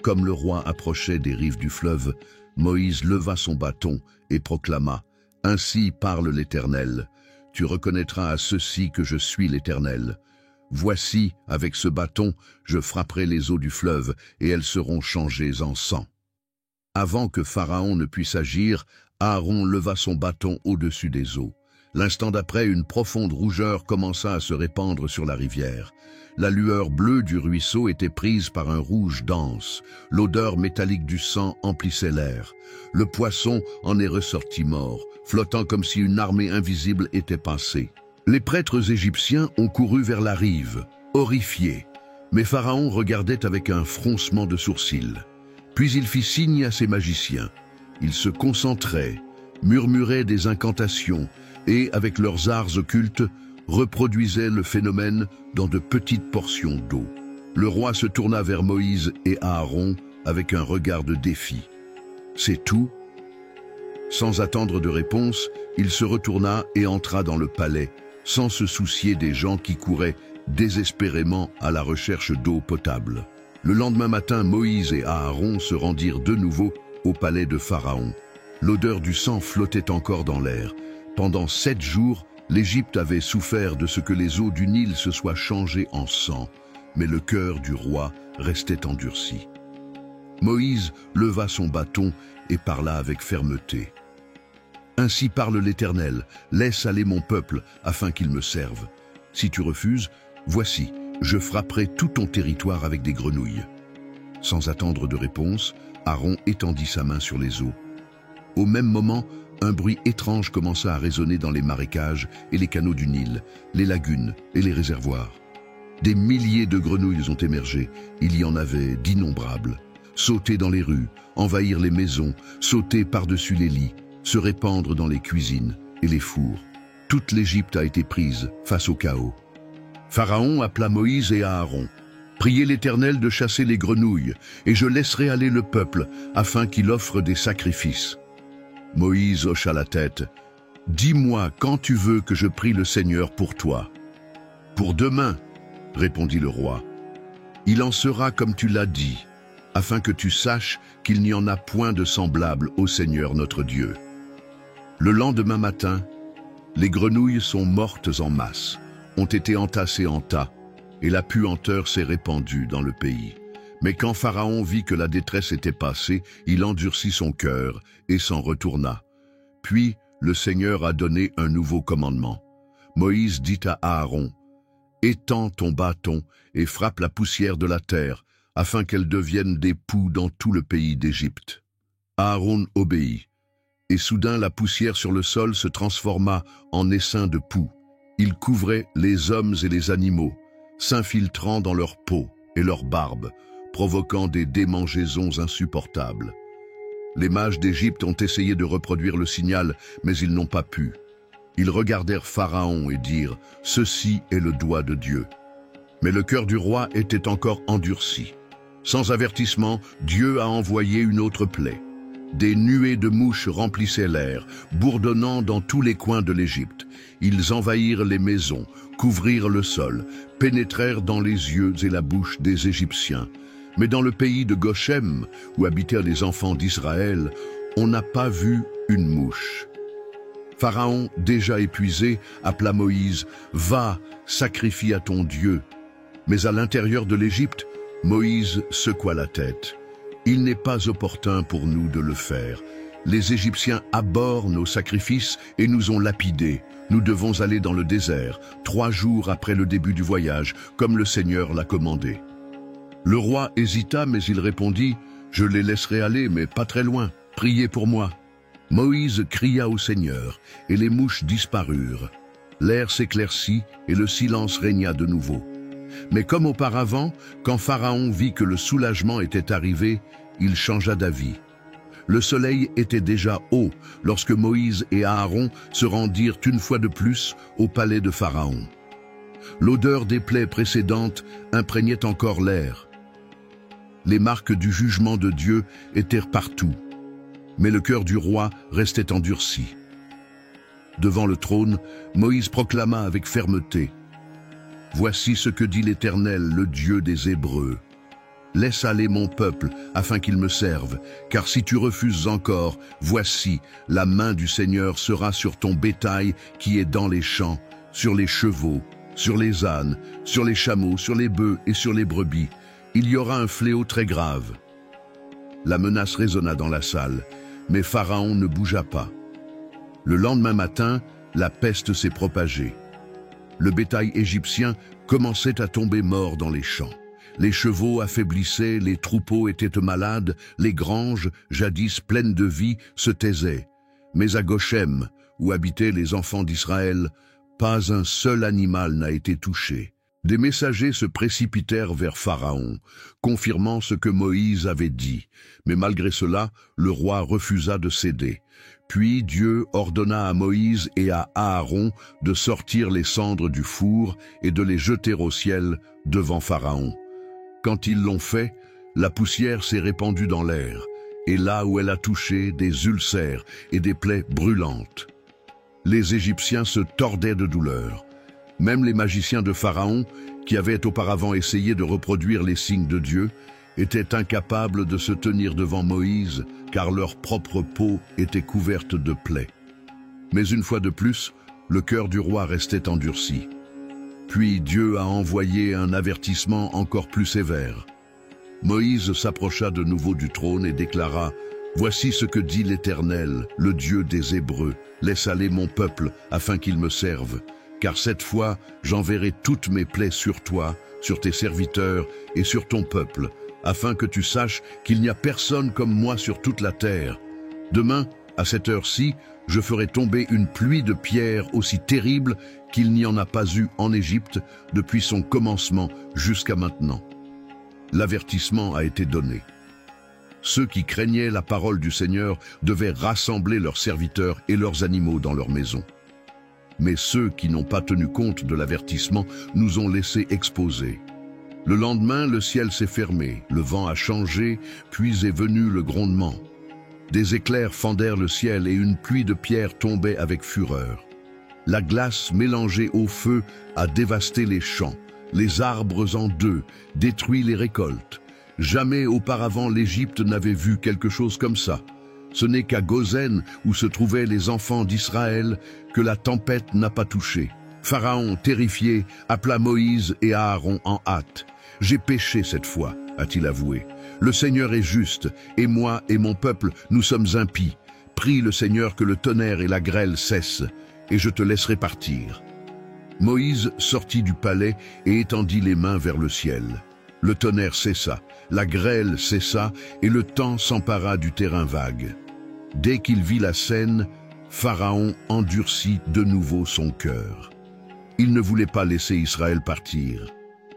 Comme le roi approchait des rives du fleuve, Moïse leva son bâton et proclama « Ainsi parle l'Éternel. tu reconnaîtras à ceci que je suis l'Éternel. Voici, avec ce bâton, je frapperai les eaux du fleuve, et elles seront changées en sang. » Avant que Pharaon ne puisse agir, Aaron leva son bâton au-dessus des eaux. L'instant d'après, une profonde rougeur commença à se répandre sur la rivière. La lueur bleue du ruisseau était prise par un rouge dense. L'odeur métallique du sang emplissait l'air. Le poisson en est ressorti mort, flottant comme si une armée invisible était passée. Les prêtres égyptiens ont couru vers la rive, horrifiés. Mais Pharaon regardait avec un froncement de sourcils. Puis il fit signe à ses magiciens. Ils se concentraient, murmuraient des incantations et, avec leurs arts occultes, reproduisaient le phénomène dans de petites portions d'eau. Le roi se tourna vers Moïse et Aaron avec un regard de défi. « C'est tout ?» Sans attendre de réponse, il se retourna et entra dans le palais, sans se soucier des gens qui couraient désespérément à la recherche d'eau potable. Le lendemain matin, Moïse et Aaron se rendirent de nouveau au palais de Pharaon. L'odeur du sang flottait encore dans l'air. Pendant 7 jours, l'Égypte avait souffert de ce que les eaux du Nil se soient changées en sang, mais le cœur du roi restait endurci. Moïse leva son bâton et parla avec fermeté. « Ainsi parle l'Éternel, laisse aller mon peuple afin qu'il me serve. Si tu refuses, voici, je frapperai tout ton territoire avec des grenouilles. » Sans attendre de réponse, Aaron étendit sa main sur les eaux. Au même moment, un bruit étrange commença à résonner dans les marécages et les canaux du Nil, les lagunes et les réservoirs. Des milliers de grenouilles ont émergé, il y en avait d'innombrables. Sauter dans les rues, envahir les maisons, sauter par-dessus les lits, se répandre dans les cuisines et les fours. Toute l'Égypte a été prise face au chaos. Pharaon appela Moïse et Aaron. « Priez l'Éternel de chasser les grenouilles, et je laisserai aller le peuple, afin qu'il offre des sacrifices. » Moïse hocha la tête. « Dis-moi quand tu veux que je prie le Seigneur pour toi. »« Pour demain, » répondit le roi. « Il en sera comme tu l'as dit, afin que tu saches qu'il n'y en a point de semblable au Seigneur notre Dieu. » Le lendemain matin, les grenouilles sont mortes en masse, ont été entassées en tas, et la puanteur s'est répandue dans le pays. Mais quand Pharaon vit que la détresse était passée, il endurcit son cœur et s'en retourna. Puis le Seigneur a donné un nouveau commandement. Moïse dit à Aaron, « Étends ton bâton et frappe la poussière de la terre, afin qu'elle devienne des poux dans tout le pays d'Égypte. » Aaron obéit, et soudain la poussière sur le sol se transforma en essaim de poux. Il couvrait les hommes et les animaux, s'infiltrant dans leur peau et leur barbe, provoquant des démangeaisons insupportables. Les mages d'Égypte ont essayé de reproduire le signal, mais ils n'ont pas pu. Ils regardèrent Pharaon et dirent « Ceci est le doigt de Dieu ». Mais le cœur du roi était encore endurci. Sans avertissement, Dieu a envoyé une autre plaie. Des nuées de mouches remplissaient l'air, bourdonnant dans tous les coins de l'Égypte. Ils envahirent les maisons, couvrirent le sol, pénétrèrent dans les yeux et la bouche des Égyptiens. Mais dans le pays de Goshem, où habitaient les enfants d'Israël, on n'a pas vu une mouche. Pharaon, déjà épuisé, appela Moïse, « Va, sacrifie à ton Dieu. » Mais à l'intérieur de l'Égypte, Moïse secoua la tête. « Il n'est pas opportun pour nous de le faire. Les Égyptiens abhorrent nos sacrifices et nous ont lapidés. Nous devons aller dans le désert, 3 jours après le début du voyage, comme le Seigneur l'a commandé. » Le roi hésita, mais il répondit, « Je les laisserai aller, mais pas très loin. Priez pour moi. » Moïse cria au Seigneur, et les mouches disparurent. L'air s'éclaircit et le silence régna de nouveau. Mais comme auparavant, quand Pharaon vit que le soulagement était arrivé, il changea d'avis. Le soleil était déjà haut lorsque Moïse et Aaron se rendirent une fois de plus au palais de Pharaon. L'odeur des plaies précédentes imprégnait encore l'air. Les marques du jugement de Dieu étaient partout, mais le cœur du roi restait endurci. Devant le trône, Moïse proclama avec fermeté, « Voici ce que dit l'Éternel, le Dieu des Hébreux. Laisse aller mon peuple, afin qu'il me serve, car si tu refuses encore, voici, la main du Seigneur sera sur ton bétail qui est dans les champs, sur les chevaux, sur les ânes, sur les chameaux, sur les bœufs et sur les brebis. Il y aura un fléau très grave. » La menace résonna dans la salle, mais Pharaon ne bougea pas. Le lendemain matin, la peste s'est propagée. Le bétail égyptien commençait à tomber mort dans les champs. Les chevaux affaiblissaient, les troupeaux étaient malades, les granges, jadis pleines de vie, se taisaient. Mais à Goshem, où habitaient les enfants d'Israël, pas un seul animal n'a été touché. Des messagers se précipitèrent vers Pharaon, confirmant ce que Moïse avait dit. Mais malgré cela, le roi refusa de céder. Puis Dieu ordonna à Moïse et à Aaron de sortir les cendres du four et de les jeter au ciel devant Pharaon. Quand ils l'ont fait, la poussière s'est répandue dans l'air, et là où elle a touché, des ulcères et des plaies brûlantes. Les Égyptiens se tordaient de douleur. Même les magiciens de Pharaon, qui avaient auparavant essayé de reproduire les signes de Dieu, étaient incapables de se tenir devant Moïse, car leur propre peau était couverte de plaies. Mais une fois de plus, le cœur du roi restait endurci. Puis Dieu a envoyé un avertissement encore plus sévère. Moïse s'approcha de nouveau du trône et déclara « Voici ce que dit l'Éternel, le Dieu des Hébreux. Laisse aller mon peuple, afin qu'il me serve. Car cette fois, j'enverrai toutes mes plaies sur toi, sur tes serviteurs et sur ton peuple, afin que tu saches qu'il n'y a personne comme moi sur toute la terre. Demain, à cette heure-ci, je ferai tomber une pluie de pierres aussi terrible qu'il n'y en a pas eu en Égypte depuis son commencement jusqu'à maintenant. » L'avertissement a été donné. Ceux qui craignaient la parole du Seigneur devaient rassembler leurs serviteurs et leurs animaux dans leur maison. Mais ceux qui n'ont pas tenu compte de l'avertissement nous ont laissés exposés. Le lendemain, le ciel s'est fermé, le vent a changé, puis est venu le grondement. Des éclairs fendèrent le ciel et une pluie de pierres tombait avec fureur. La glace mélangée au feu a dévasté les champs, les arbres en deux, détruit les récoltes. Jamais auparavant l'Égypte n'avait vu quelque chose comme ça. Ce n'est qu'à Gozen, où se trouvaient les enfants d'Israël, que la tempête n'a pas touché. Pharaon, terrifié, appela Moïse et Aaron en hâte. « J'ai péché cette fois », a-t-il avoué. « Le Seigneur est juste, et moi et mon peuple, nous sommes impies. Prie le Seigneur que le tonnerre et la grêle cessent, et je te laisserai partir. » Moïse sortit du palais et étendit les mains vers le ciel. Le tonnerre cessa, la grêle cessa, et le temps s'empara du terrain vague. Dès qu'il vit la scène, Pharaon endurcit de nouveau son cœur. Il ne voulait pas laisser Israël partir.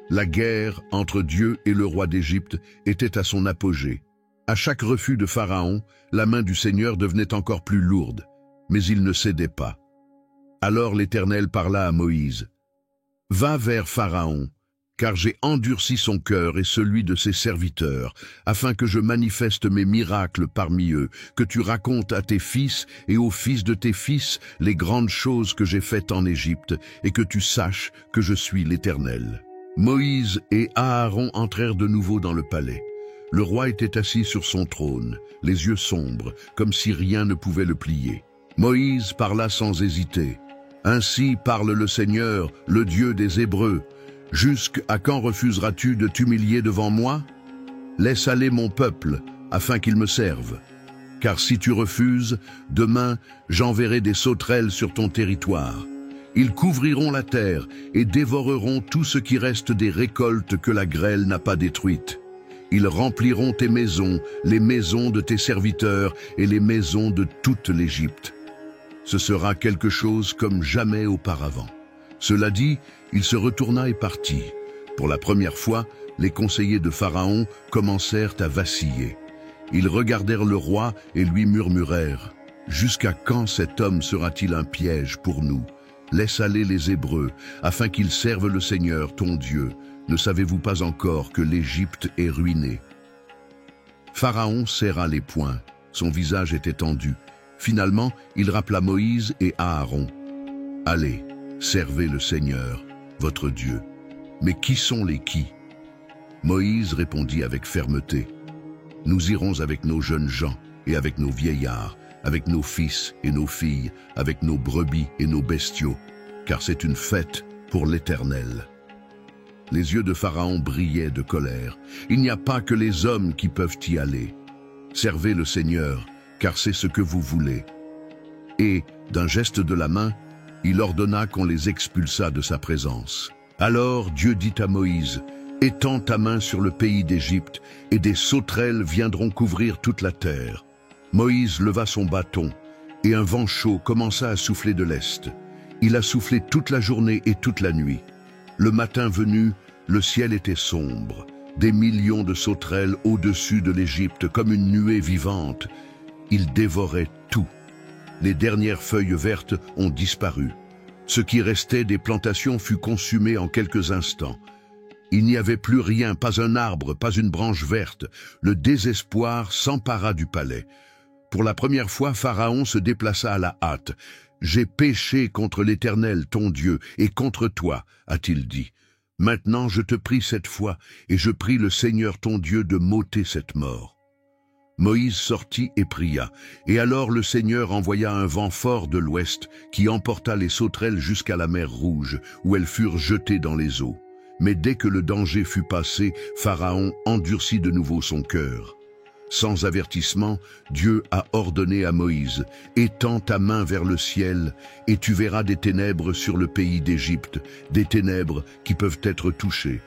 La guerre entre Dieu et le roi d'Égypte était à son apogée. À chaque refus de Pharaon, la main du Seigneur devenait encore plus lourde, mais il ne cédait pas. Alors l'Éternel parla à Moïse. « Va vers Pharaon, car j'ai endurci son cœur et celui de ses serviteurs, afin que je manifeste mes miracles parmi eux, que tu racontes à tes fils et aux fils de tes fils les grandes choses que j'ai faites en Égypte, et que tu saches que je suis l'Éternel. » Moïse et Aaron entrèrent de nouveau dans le palais. Le roi était assis sur son trône, les yeux sombres, comme si rien ne pouvait le plier. Moïse parla sans hésiter. « Ainsi parle le Seigneur, le Dieu des Hébreux. Jusqu'à quand refuseras-tu de t'humilier devant moi? Laisse aller mon peuple, afin qu'il me serve. Car si tu refuses, demain j'enverrai des sauterelles sur ton territoire. Ils couvriront la terre et dévoreront tout ce qui reste des récoltes que la grêle n'a pas détruites. Ils rempliront tes maisons, les maisons de tes serviteurs et les maisons de toute l'Égypte. Ce sera quelque chose comme jamais auparavant. » Cela dit, il se retourna et partit. Pour la première fois, les conseillers de Pharaon commencèrent à vaciller. Ils regardèrent le roi et lui murmurèrent « Jusqu'à quand cet homme sera-t-il un piège pour nous? Laisse aller les Hébreux, afin qu'ils servent le Seigneur, ton Dieu. Ne savez-vous pas encore que l'Égypte est ruinée? » Pharaon serra les poings. Son visage était tendu. Finalement, il rappela Moïse et Aaron. « Allez, servez le Seigneur, votre Dieu. » Mais qui sont les qui? Moïse répondit avec fermeté, « Nous irons avec nos jeunes gens et avec nos vieillards, avec nos fils et nos filles, avec nos brebis et nos bestiaux, car c'est une fête pour l'Éternel. » Les yeux de Pharaon brillaient de colère. « Il n'y a pas que les hommes qui peuvent y aller. Servez le Seigneur, car c'est ce que vous voulez. » Et, d'un geste de la main, il ordonna qu'on les expulsât de sa présence. Alors Dieu dit à Moïse, « Étends ta main sur le pays d'Égypte, et des sauterelles viendront couvrir toute la terre. » Moïse leva son bâton, et un vent chaud commença à souffler de l'est. Il a soufflé toute la journée et toute la nuit. Le matin venu, le ciel était sombre. Des millions de sauterelles au-dessus de l'Égypte, comme une nuée vivante. Ils dévoraient tout. Les dernières feuilles vertes ont disparu. Ce qui restait des plantations fut consumé en quelques instants. Il n'y avait plus rien, pas un arbre, pas une branche verte. Le désespoir s'empara du palais. Pour la première fois, Pharaon se déplaça à la hâte. « J'ai péché contre l'Éternel, ton Dieu, et contre toi, a-t-il dit. Maintenant je te prie cette fois, et je prie le Seigneur ton Dieu de m'ôter cette mort. » Moïse sortit et pria, et alors le Seigneur envoya un vent fort de l'ouest qui emporta les sauterelles jusqu'à la mer Rouge, où elles furent jetées dans les eaux. Mais dès que le danger fut passé, Pharaon endurcit de nouveau son cœur. Sans avertissement, Dieu a ordonné à Moïse, « Étends ta main vers le ciel, et tu verras des ténèbres sur le pays d'Égypte, des ténèbres qui peuvent être touchées. »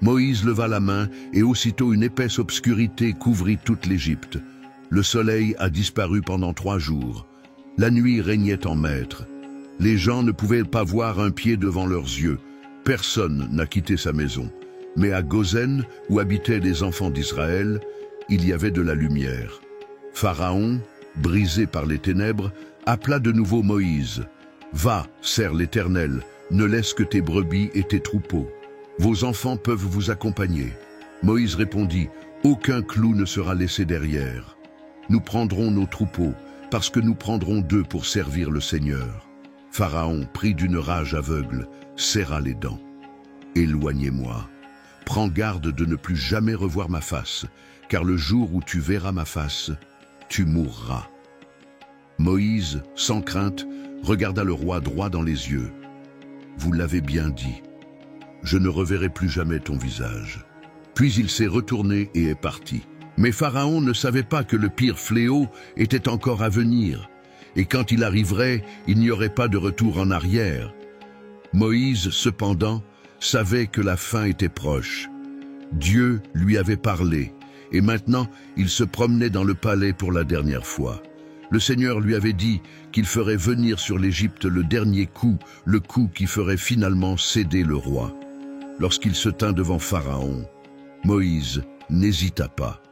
Moïse leva la main, et aussitôt une épaisse obscurité couvrit toute l'Égypte. Le soleil a disparu pendant 3 jours. La nuit régnait en maître. Les gens ne pouvaient pas voir un pied devant leurs yeux. Personne n'a quitté sa maison. Mais à Gozen, où habitaient les enfants d'Israël, il y avait de la lumière. Pharaon, brisé par les ténèbres, appela de nouveau Moïse. « Va, sers l'Éternel, ne laisse que tes brebis et tes troupeaux. Vos enfants peuvent vous accompagner. » Moïse répondit, « Aucun clou ne sera laissé derrière. Nous prendrons nos troupeaux, parce que nous prendrons d'eux pour servir le Seigneur. » Pharaon, pris d'une rage aveugle, serra les dents. « Éloignez-moi. Prends garde de ne plus jamais revoir ma face, car le jour où tu verras ma face, tu mourras. » Moïse, sans crainte, regarda le roi droit dans les yeux. « Vous l'avez bien dit. Je ne reverrai plus jamais ton visage. » Puis il s'est retourné et est parti. Mais Pharaon ne savait pas que le pire fléau était encore à venir, et quand il arriverait, il n'y aurait pas de retour en arrière. Moïse, cependant, savait que la fin était proche. Dieu lui avait parlé, et maintenant il se promenait dans le palais pour la dernière fois. Le Seigneur lui avait dit qu'il ferait venir sur l'Égypte le dernier coup, le coup qui ferait finalement céder le roi. Lorsqu'il se tint devant Pharaon, Moïse n'hésita pas.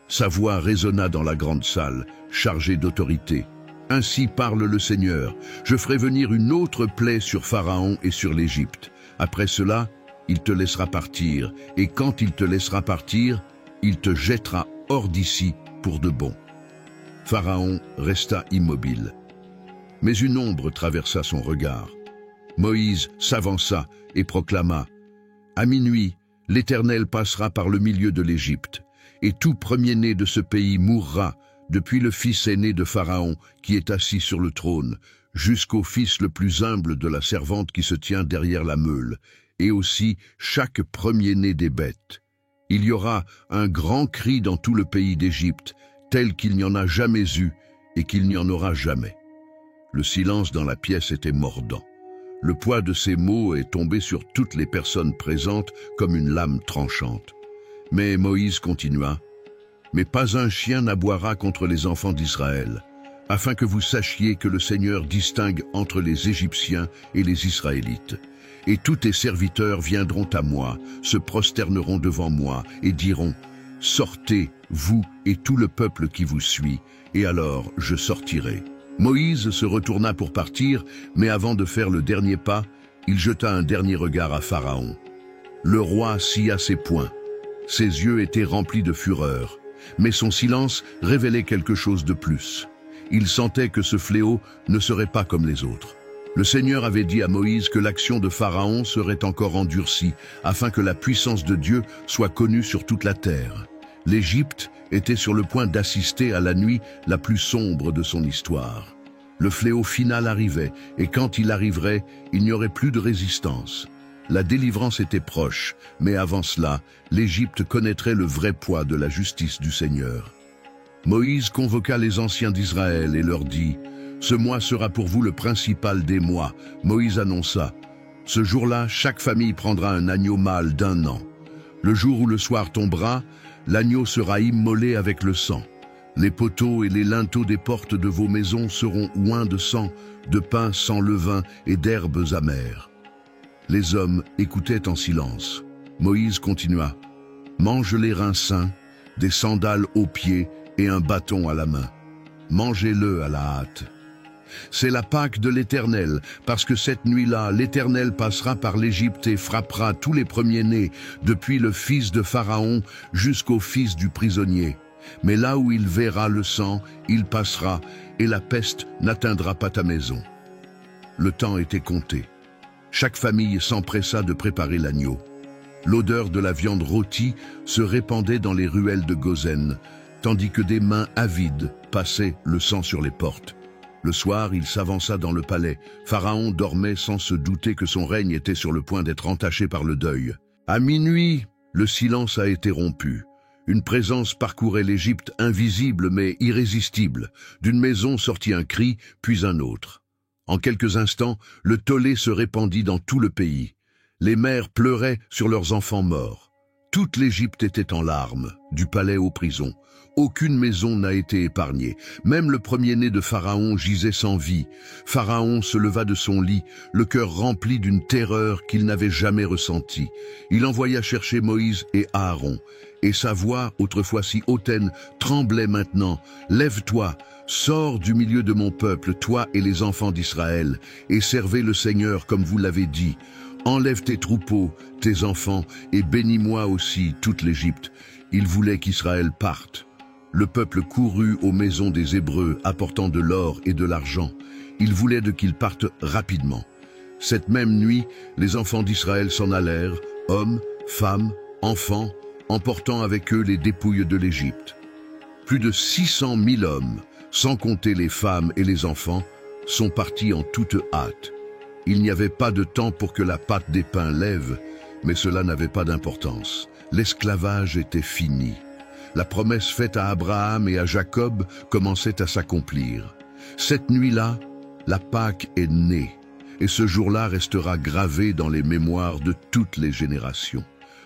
Sa voix résonna dans la grande salle, chargée d'autorité. « Ainsi parle le Seigneur, je ferai venir une autre plaie sur Pharaon et sur l'Égypte. Après cela, il te laissera partir, et quand il te laissera partir, il te jettera hors d'ici pour de bon. » Pharaon resta immobile. Mais une ombre traversa son regard. Moïse s'avança et proclama, « À minuit, l'Éternel passera par le milieu de l'Égypte, et tout premier-né de ce pays mourra, depuis le fils aîné de Pharaon qui est assis sur le trône, jusqu'au fils le plus humble de la servante qui se tient derrière la meule, et aussi chaque premier-né des bêtes. Il y aura un grand cri dans tout le pays d'Égypte, tel qu'il n'y en a jamais eu et qu'il n'y en aura jamais. » Le silence dans la pièce était mordant. Le poids de ces mots est tombé sur toutes les personnes présentes comme une lame tranchante. Mais Moïse continua, « Mais pas un chien n'aboiera contre les enfants d'Israël, afin que vous sachiez que le Seigneur distingue entre les Égyptiens et les Israélites. Et tous tes serviteurs viendront à moi, se prosterneront devant moi et diront, « Sortez, vous et tout le peuple qui vous suit, et alors je sortirai. » Moïse se retourna pour partir, mais avant de faire le dernier pas, il jeta un dernier regard à Pharaon. Le roi scia ses poings. Ses yeux étaient remplis de fureur, mais son silence révélait quelque chose de plus. Il sentait que ce fléau ne serait pas comme les autres. Le Seigneur avait dit à Moïse que l'action de Pharaon serait encore endurcie, afin que la puissance de Dieu soit connue sur toute la terre. L'Égypte était sur le point d'assister à la nuit la plus sombre de son histoire. Le fléau final arrivait, et quand il arriverait, il n'y aurait plus de résistance. La délivrance était proche, mais avant cela, l'Égypte connaîtrait le vrai poids de la justice du Seigneur. Moïse convoqua les anciens d'Israël et leur dit « Ce mois sera pour vous le principal des mois. » Moïse annonça « Ce jour-là, chaque famille prendra un agneau mâle d'1 an. Le jour où le soir tombera, l'agneau sera immolé avec le sang. Les poteaux et les linteaux des portes de vos maisons seront oints de sang, de pain sans levain et d'herbes amères. » Les hommes écoutaient en silence. Moïse continua « Mange les reins sains, des sandales aux pieds et un bâton à la main. Mangez-le à la hâte. C'est la Pâque de l'Éternel, parce que cette nuit-là, l'Éternel passera par l'Égypte et frappera tous les premiers-nés, depuis le fils de Pharaon jusqu'au fils du prisonnier. Mais là où il verra le sang, il passera, et la peste n'atteindra pas ta maison. » Le temps était compté. Chaque famille s'empressa de préparer l'agneau. L'odeur de la viande rôtie se répandait dans les ruelles de Goshen, tandis que des mains avides passaient le sang sur les portes. Le soir, il s'avança dans le palais. Pharaon dormait sans se douter que son règne était sur le point d'être entaché par le deuil. À minuit, le silence a été rompu. Une présence parcourait l'Égypte invisible mais irrésistible. D'une maison sortit un cri, puis un autre. En quelques instants, le tollé se répandit dans tout le pays. Les mères pleuraient sur leurs enfants morts. Toute l'Égypte était en larmes, du palais aux prisons. Aucune maison n'a été épargnée. Même le premier-né de Pharaon gisait sans vie. Pharaon se leva de son lit, le cœur rempli d'une terreur qu'il n'avait jamais ressentie. Il envoya chercher Moïse et Aaron. Et sa voix, autrefois si hautaine, tremblait maintenant. « Lève-toi, sors du milieu de mon peuple, toi et les enfants d'Israël, et servez le Seigneur comme vous l'avez dit. Enlève tes troupeaux, tes enfants, et bénis-moi aussi toute l'Égypte. » Il voulait qu'Israël parte. Le peuple courut aux maisons des Hébreux, apportant de l'or et de l'argent. Il voulait qu'ils partent rapidement. Cette même nuit, les enfants d'Israël s'en allèrent, hommes, femmes, enfants, emportant avec eux les dépouilles de l'Égypte. Plus de 600 000 hommes, sans compter les femmes et les enfants, sont partis en toute hâte. Il n'y avait pas de temps pour que la pâte des pains lève, mais cela n'avait pas d'importance. L'esclavage était fini. La promesse faite à Abraham et à Jacob commençait à s'accomplir. Cette nuit-là, la Pâque est née, et ce jour-là restera gravé dans les mémoires de toutes les générations.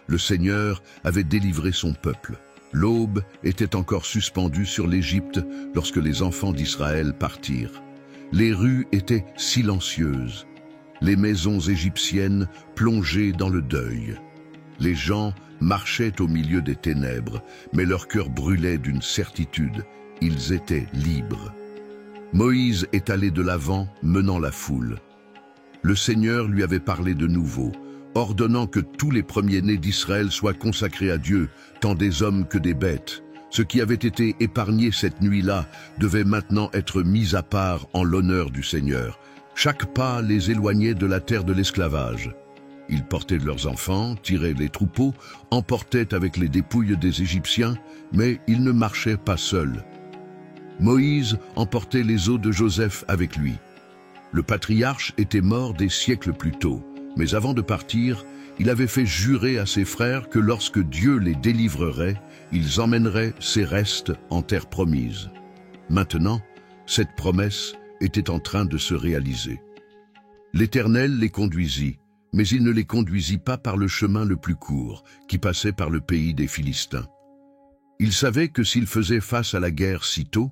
Le Seigneur avait délivré son peuple. L'aube était encore suspendue sur l'Égypte lorsque les enfants d'Israël partirent. Les rues étaient silencieuses, les maisons égyptiennes plongées dans le deuil. Les gens marchaient au milieu des ténèbres, mais leur cœur brûlait d'une certitude, ils étaient libres. Moïse est allé de l'avant, menant la foule. Le Seigneur lui avait parlé de nouveau, ordonnant que tous les premiers-nés d'Israël soient consacrés à Dieu, tant des hommes que des bêtes. Ce qui avait été épargné cette nuit-là devait maintenant être mis à part en l'honneur du Seigneur. Chaque pas les éloignait de la terre de l'esclavage. Ils portaient leurs enfants, tiraient les troupeaux, emportaient avec les dépouilles des Égyptiens, mais ils ne marchaient pas seuls. Moïse emportait les os de Joseph avec lui. Le patriarche était mort des siècles plus tôt, mais avant de partir, il avait fait jurer à ses frères que lorsque Dieu les délivrerait, ils emmèneraient ses restes en terre promise. Maintenant, cette promesse était en train de se réaliser. L'Éternel les conduisit, mais il ne les conduisit pas par le chemin le plus court, qui passait par le pays des Philistins. Il savait que s'il faisait face à la guerre si tôt,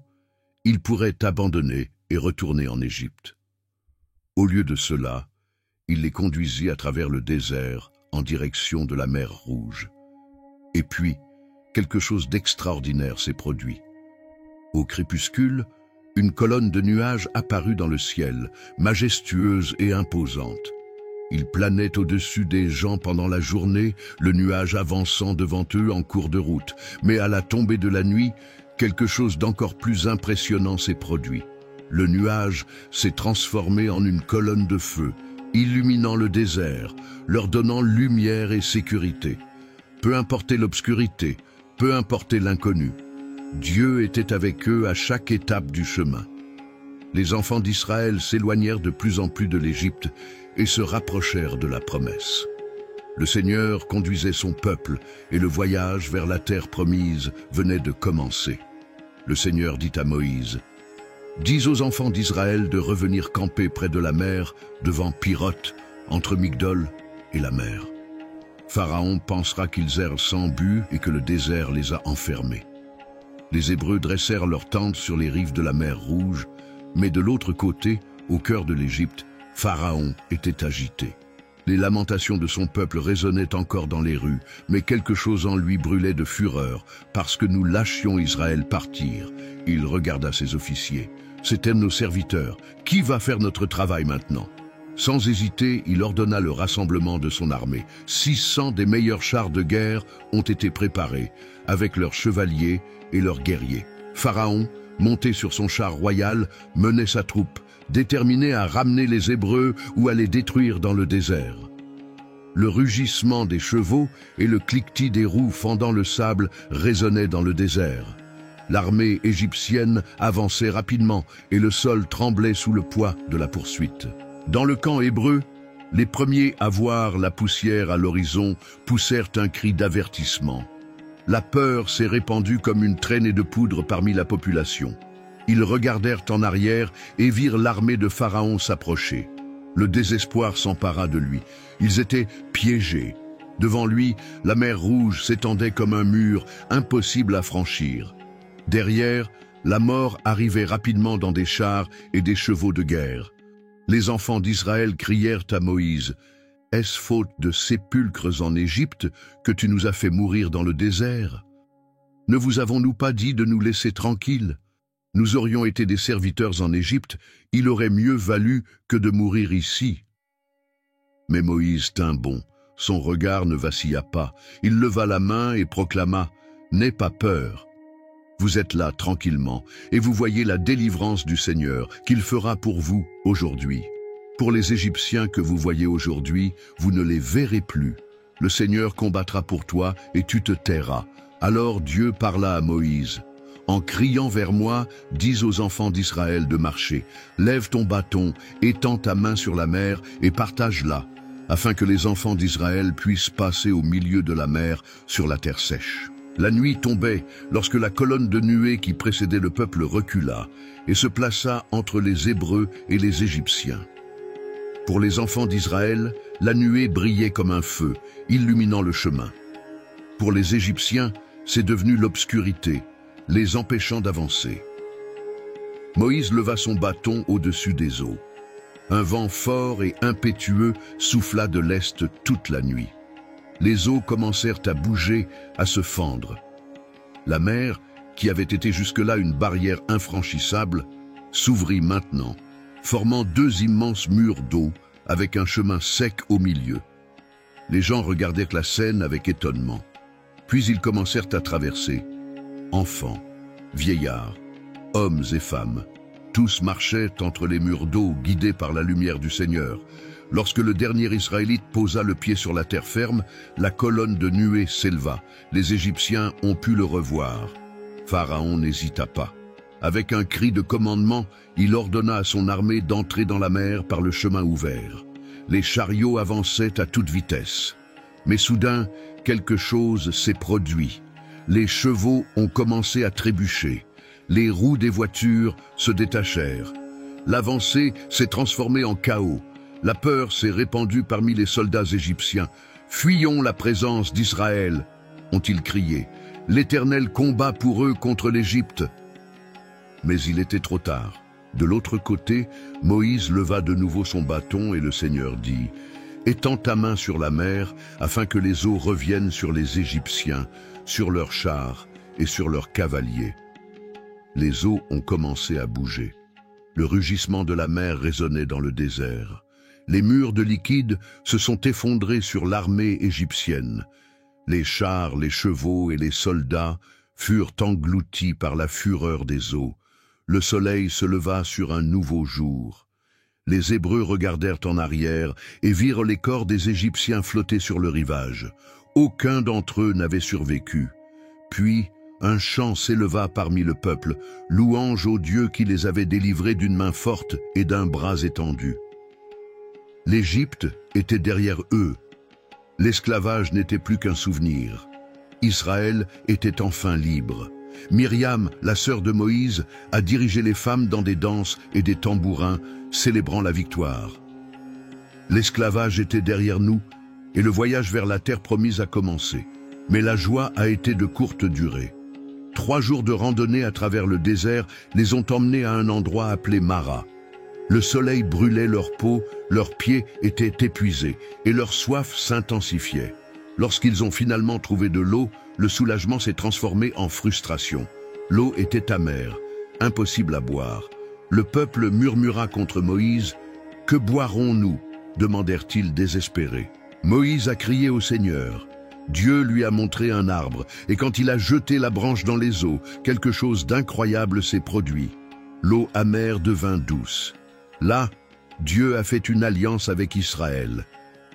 il pourrait abandonner et retourner en Égypte. Au lieu de cela, il les conduisit à travers le désert en direction de la mer Rouge. Et puis, quelque chose d'extraordinaire s'est produit. Au crépuscule, une colonne de nuages apparut dans le ciel, majestueuse et imposante. Il planait au-dessus des gens pendant la journée, le nuage avançant devant eux en cours de route. Mais à la tombée de la nuit, quelque chose d'encore plus impressionnant s'est produit. Le nuage s'est transformé en une colonne de feu, illuminant le désert, leur donnant lumière et sécurité. Peu importait l'obscurité, peu importait l'inconnu, Dieu était avec eux à chaque étape du chemin. Les enfants d'Israël s'éloignèrent de plus en plus de l'Égypte et se rapprochèrent de la promesse. Le Seigneur conduisait son peuple et le voyage vers la terre promise venait de commencer. Le Seigneur dit à Moïse, « Dis aux enfants d'Israël de revenir camper près de la mer, devant Piroth, entre Migdol et la mer. Pharaon pensera qu'ils errent sans but et que le désert les a enfermés. » Les Hébreux dressèrent leurs tentes sur les rives de la mer Rouge, mais de l'autre côté, au cœur de l'Égypte, Pharaon était agité. Les lamentations de son peuple résonnaient encore dans les rues, mais quelque chose en lui brûlait de fureur, parce que nous lâchions Israël partir. Il regarda ses officiers. C'étaient nos serviteurs. Qui va faire notre travail maintenant? Sans hésiter, il ordonna le rassemblement de son armée. 600 des meilleurs chars de guerre ont été préparés, avec leurs chevaliers et leurs guerriers. Pharaon, monté sur son char royal, menait sa troupe, déterminé à ramener les Hébreux ou à les détruire dans le désert. Le rugissement des chevaux et le cliquetis des roues fendant le sable résonnaient dans le désert. L'armée égyptienne avançait rapidement et le sol tremblait sous le poids de la poursuite. Dans le camp hébreu, les premiers à voir la poussière à l'horizon poussèrent un cri d'avertissement. La peur s'est répandue comme une traînée de poudre parmi la population. Ils regardèrent en arrière et virent l'armée de Pharaon s'approcher. Le désespoir s'empara de lui. Ils étaient piégés. Devant lui, la mer Rouge s'étendait comme un mur impossible à franchir. Derrière, la mort arrivait rapidement dans des chars et des chevaux de guerre. Les enfants d'Israël crièrent à Moïse, « Est-ce faute de sépulcres en Égypte que tu nous as fait mourir dans le désert? Ne vous avons-nous pas dit de nous laisser tranquilles? Nous aurions été des serviteurs en Égypte, il aurait mieux valu que de mourir ici. » Mais Moïse tint bon, son regard ne vacilla pas. Il leva la main et proclama, « N'aie pas peur. Vous êtes là tranquillement, et vous voyez la délivrance du Seigneur qu'il fera pour vous aujourd'hui. Pour les Égyptiens que vous voyez aujourd'hui, vous ne les verrez plus. Le Seigneur combattra pour toi, et tu te tairas. » Alors Dieu parla à Moïse. « En criant vers moi, dis aux enfants d'Israël de marcher. Lève ton bâton, étends ta main sur la mer et partage-la, afin que les enfants d'Israël puissent passer au milieu de la mer sur la terre sèche. » La nuit tombait lorsque la colonne de nuée qui précédait le peuple recula et se plaça entre les Hébreux et les Égyptiens. Pour les enfants d'Israël, la nuée brillait comme un feu, illuminant le chemin. Pour les Égyptiens, c'est devenu l'obscurité, les empêchant d'avancer. Moïse leva son bâton au-dessus des eaux. Un vent fort et impétueux souffla de l'est toute la nuit. Les eaux commencèrent à bouger, à se fendre. La mer, qui avait été jusque-là une barrière infranchissable, s'ouvrit maintenant, formant deux immenses murs d'eau avec un chemin sec au milieu. Les gens regardèrent la scène avec étonnement. Puis ils commencèrent à traverser. Enfants, vieillards, hommes et femmes, tous marchaient entre les murs d'eau guidés par la lumière du Seigneur. Lorsque le dernier Israélite posa le pied sur la terre ferme, la colonne de nuée s'éleva. Les Égyptiens ont pu le revoir. Pharaon n'hésita pas. Avec un cri de commandement, il ordonna à son armée d'entrer dans la mer par le chemin ouvert. Les chariots avançaient à toute vitesse. Mais soudain, quelque chose s'est produit. Les chevaux ont commencé à trébucher. Les roues des voitures se détachèrent. L'avancée s'est transformée en chaos. La peur s'est répandue parmi les soldats égyptiens. « Fuyons la présence d'Israël !» ont-ils crié. « L'Éternel combat pour eux contre l'Égypte. » Mais il était trop tard. De l'autre côté, Moïse leva de nouveau son bâton et le Seigneur dit « Étends ta main sur la mer, afin que les eaux reviennent sur les Égyptiens, sur leurs chars et sur leurs cavaliers. » Les eaux ont commencé à bouger. Le rugissement de la mer résonnait dans le désert. Les murs de liquide se sont effondrés sur l'armée égyptienne. Les chars, les chevaux et les soldats furent engloutis par la fureur des eaux. le soleil se leva sur un nouveau jour. Les Hébreux regardèrent en arrière et virent les corps des Égyptiens flotter sur le rivage. Aucun d'entre eux n'avait survécu. Puis, un chant s'éleva parmi le peuple, louange au Dieu qui les avait délivrés d'une main forte et d'un bras étendu. L'Égypte était derrière eux. L'esclavage n'était plus qu'un souvenir. Israël était enfin libre. Myriam, la sœur de Moïse, a dirigé les femmes dans des danses et des tambourins, célébrant la victoire. L'esclavage était derrière nous et le voyage vers la terre promise a commencé. Mais la joie a été de courte durée. 3 jours de randonnée à travers le désert les ont emmenés à un endroit appelé Mara. Le soleil brûlait leur peau, leurs pieds étaient épuisés et leur soif s'intensifiait. Lorsqu'ils ont finalement trouvé de l'eau, le soulagement s'est transformé en frustration. L'eau était amère, impossible à boire. Le peuple murmura contre Moïse. « Que boirons-nous » demandèrent-ils désespérés. Moïse a crié au Seigneur. Dieu lui a montré un arbre, et quand il a jeté la branche dans les eaux, quelque chose d'incroyable s'est produit. L'eau amère devint douce. Là, Dieu a fait une alliance avec Israël.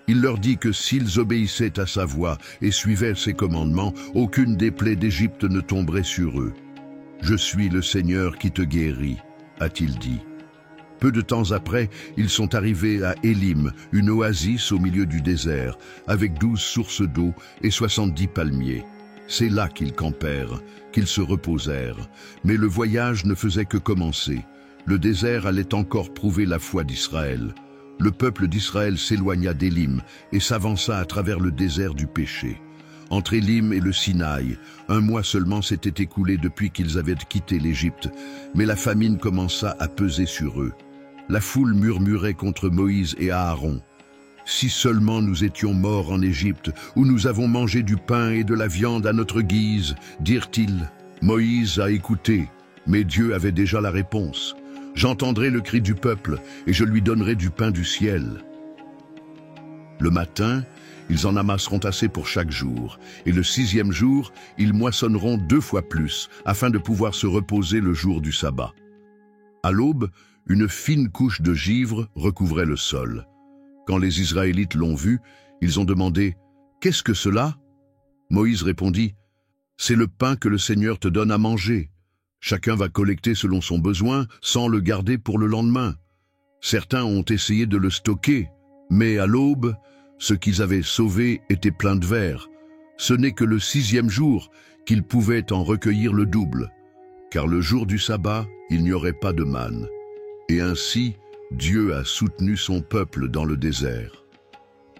Il leur dit que s'ils obéissaient à sa voix et suivaient ses commandements, aucune des plaies d'Égypte ne tomberait sur eux. « Je suis le Seigneur qui te guérit », a-t-il dit. Peu de temps après, ils sont arrivés à Élim, une oasis au milieu du désert, avec 12 sources d'eau et 70 palmiers. C'est là qu'ils campèrent, qu'ils se reposèrent. Mais le voyage ne faisait que commencer. Le désert allait encore prouver la foi d'Israël. Le peuple d'Israël s'éloigna d'Élim et s'avança à travers le désert du péché. Entre Élim et le Sinaï, 1 mois seulement s'était écoulé depuis qu'ils avaient quitté l'Égypte, mais la famine commença à peser sur eux. La foule murmurait contre Moïse et Aaron. « Si seulement nous étions morts en Égypte, où nous avons mangé du pain et de la viande à notre guise, dirent-ils. Moïse a écouté, mais Dieu avait déjà la réponse. J'entendrai le cri du peuple et je lui donnerai du pain du ciel. Le matin, ils en amasseront assez pour chaque jour, et le 6e jour, ils moissonneront 2 fois plus, afin de pouvoir se reposer le jour du sabbat. À l'aube, une fine couche de givre recouvrait le sol. Quand les Israélites l'ont vu, ils ont demandé « Qu'est-ce que cela ?» Moïse répondit « C'est le pain que le Seigneur te donne à manger. Chacun va collecter selon son besoin, sans le garder pour le lendemain. Certains ont essayé de le stocker, mais à l'aube, ce qu'ils avaient sauvé était plein de vers. Ce n'est que le 6e jour qu'ils pouvaient en recueillir le double, car le jour du sabbat, il n'y aurait pas de manne. Et ainsi, Dieu a soutenu son peuple dans le désert.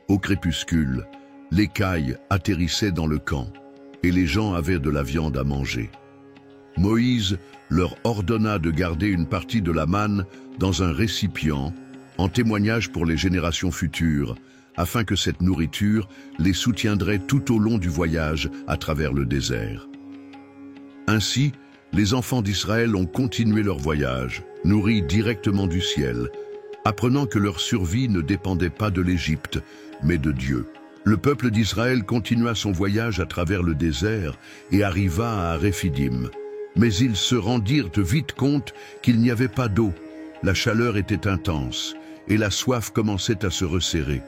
Au crépuscule, l'écaille atterrissait dans le camp, et les gens avaient de la viande à manger. Moïse leur ordonna de garder une partie de la manne dans un récipient, en témoignage pour les générations futures, afin que cette nourriture les soutiendrait tout au long du voyage à travers le désert. Ainsi, les enfants d'Israël ont continué leur voyage, nourris directement du ciel, apprenant que leur survie ne dépendait pas de l'Égypte, mais de Dieu. Le peuple d'Israël continua son voyage à travers le désert et arriva à Réphidim. Mais ils se rendirent vite compte qu'il n'y avait pas d'eau. La chaleur était intense et la soif commençait à se resserrer.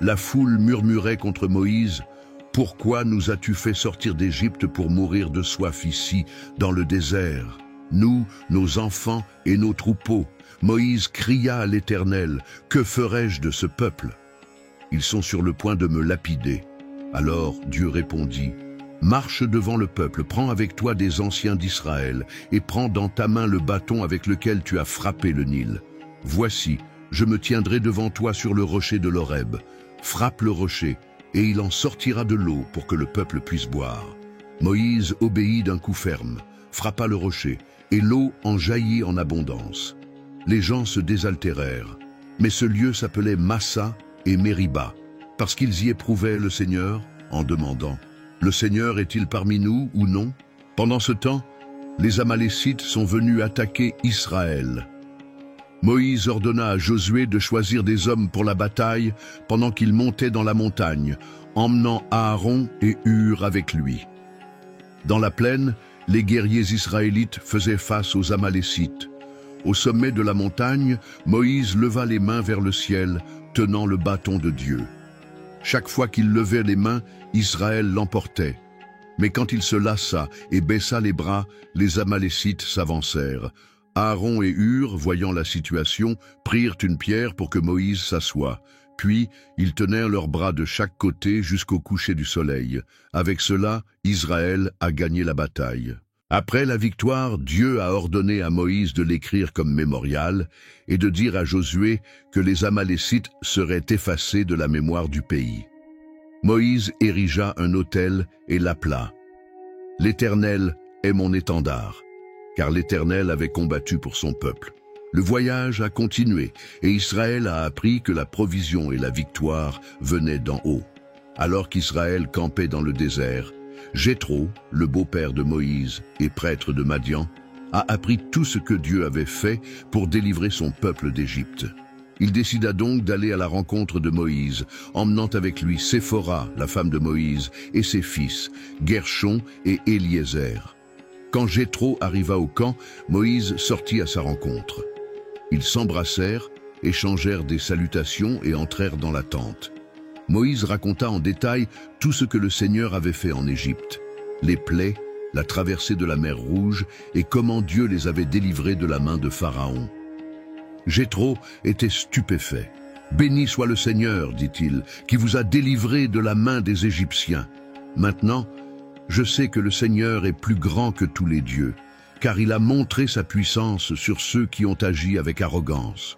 La foule murmurait contre Moïse. « Pourquoi nous as-tu fait sortir d'Égypte pour mourir de soif ici, dans le désert? Nous, nos enfants et nos troupeaux. » Moïse cria à l'Éternel. « Que ferai-je de ce peuple? Ils sont sur le point de me lapider. » Alors Dieu répondit. « Marche devant le peuple, prends avec toi des anciens d'Israël, et prends dans ta main le bâton avec lequel tu as frappé le Nil. Voici, je me tiendrai devant toi sur le rocher de l'Horeb. Frappe le rocher, et il en sortira de l'eau pour que le peuple puisse boire. » Moïse obéit d'un coup ferme, frappa le rocher, et l'eau en jaillit en abondance. Les gens se désaltérèrent, mais ce lieu s'appelait Massa et Mériba, parce qu'ils y éprouvaient le Seigneur en demandant « Le Seigneur est-il parmi nous ou non ?» Pendant ce temps, les Amalécites sont venus attaquer Israël. Moïse ordonna à Josué de choisir des hommes pour la bataille pendant qu'il montait dans la montagne, emmenant Aaron et Hur avec lui. Dans la plaine, les guerriers israélites faisaient face aux Amalécites. Au sommet de la montagne, Moïse leva les mains vers le ciel, tenant le bâton de Dieu. Chaque fois qu'il levait les mains, Israël l'emportait. Mais quand il se lassa et baissa les bras, les Amalécites s'avancèrent. Aaron et Hur, voyant la situation, prirent une pierre pour que Moïse s'assoie. Puis, ils tenèrent leurs bras de chaque côté jusqu'au coucher du soleil. Avec cela, Israël a gagné la bataille. Après la victoire, Dieu a ordonné à Moïse de l'écrire comme mémorial et de dire à Josué que les Amalécites seraient effacés de la mémoire du pays. Moïse érigea un autel et l'appela « L'Éternel est mon étendard », car l'Éternel avait combattu pour son peuple. Le voyage a continué et Israël a appris que la provision et la victoire venaient d'en haut. Alors qu'Israël campait dans le désert, Jéthro, le beau-père de Moïse et prêtre de Madian, a appris tout ce que Dieu avait fait pour délivrer son peuple d'Égypte. Il décida donc d'aller à la rencontre de Moïse, emmenant avec lui Séphora, la femme de Moïse, et ses fils, Guershon et Éliézer. Quand Jéthro arriva au camp, Moïse sortit à sa rencontre. Ils s'embrassèrent, échangèrent des salutations et entrèrent dans la tente. Moïse raconta en détail tout ce que le Seigneur avait fait en Égypte, les plaies, la traversée de la mer Rouge et comment Dieu les avait délivrés de la main de Pharaon. Jéthro était stupéfait. « Béni soit le Seigneur, dit-il, qui vous a délivrés de la main des Égyptiens. Maintenant, je sais que le Seigneur est plus grand que tous les dieux, car il a montré sa puissance sur ceux qui ont agi avec arrogance. »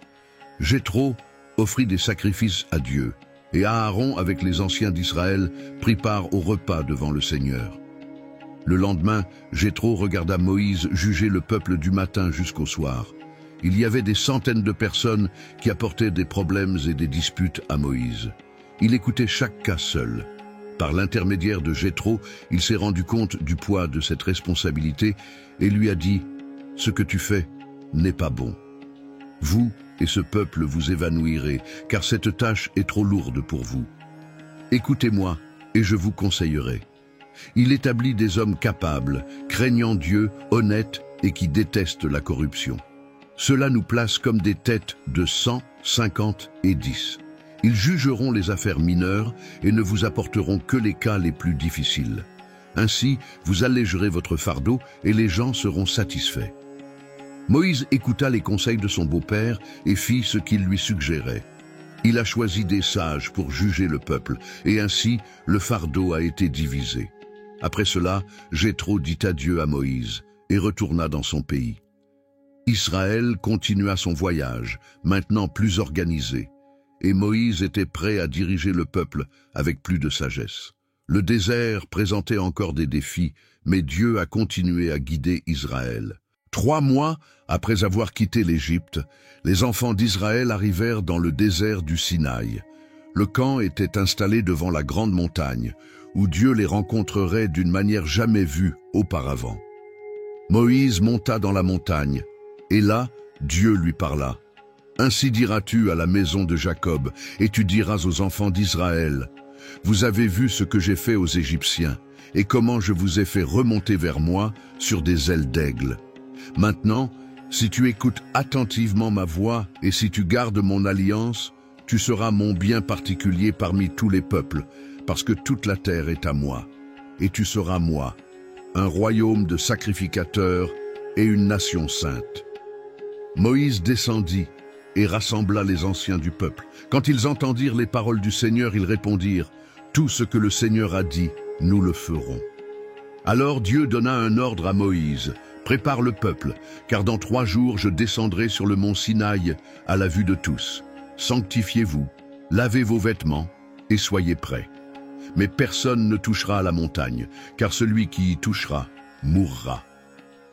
Jéthro offrit des sacrifices à Dieu, et Aaron, avec les anciens d'Israël, prit part au repas devant le Seigneur. Le lendemain, Jéthro regarda Moïse juger le peuple du matin jusqu'au soir. Il y avait des centaines de personnes qui apportaient des problèmes et des disputes à Moïse. Il écoutait chaque cas seul. Par l'intermédiaire de Jéthro, il s'est rendu compte du poids de cette responsabilité et lui a dit « Ce que tu fais n'est pas bon. Vous et ce peuple vous évanouirez, car cette tâche est trop lourde pour vous. Écoutez-moi et je vous conseillerai. » Il établit des hommes capables, craignant Dieu, honnêtes et qui détestent la corruption. Cela nous place comme des têtes de 100, 50 et 10. Ils jugeront les affaires mineures et ne vous apporteront que les cas les plus difficiles. Ainsi, vous allégerez votre fardeau et les gens seront satisfaits. Moïse écouta les conseils de son beau-père et fit ce qu'il lui suggérait. Il a choisi des sages pour juger le peuple, et ainsi le fardeau a été divisé. Après cela, Jéthro dit adieu à Moïse et retourna dans son pays. Israël continua son voyage, maintenant plus organisé, et Moïse était prêt à diriger le peuple avec plus de sagesse. Le désert présentait encore des défis, mais Dieu a continué à guider Israël. 3 mois après avoir quitté l'Égypte, les enfants d'Israël arrivèrent dans le désert du Sinaï. Le camp était installé devant la grande montagne, où Dieu les rencontrerait d'une manière jamais vue auparavant. Moïse monta dans la montagne, et là, Dieu lui parla. « Ainsi diras-tu à la maison de Jacob, et tu diras aux enfants d'Israël, « Vous avez vu ce que j'ai fait aux Égyptiens, et comment je vous ai fait remonter vers moi sur des ailes d'aigle. Maintenant, si tu écoutes attentivement ma voix, et si tu gardes mon alliance, tu seras mon bien particulier parmi tous les peuples, parce que toute la terre est à moi. Et tu seras moi, un royaume de sacrificateurs et une nation sainte. » Moïse descendit et rassembla les anciens du peuple. Quand ils entendirent les paroles du Seigneur, ils répondirent « Tout ce que le Seigneur a dit, nous le ferons. » Alors Dieu donna un ordre à Moïse « Prépare le peuple, car dans 3 jours je descendrai sur le mont Sinaï à la vue de tous. Sanctifiez-vous, lavez vos vêtements et soyez prêts. Mais personne ne touchera à la montagne, car celui qui y touchera mourra.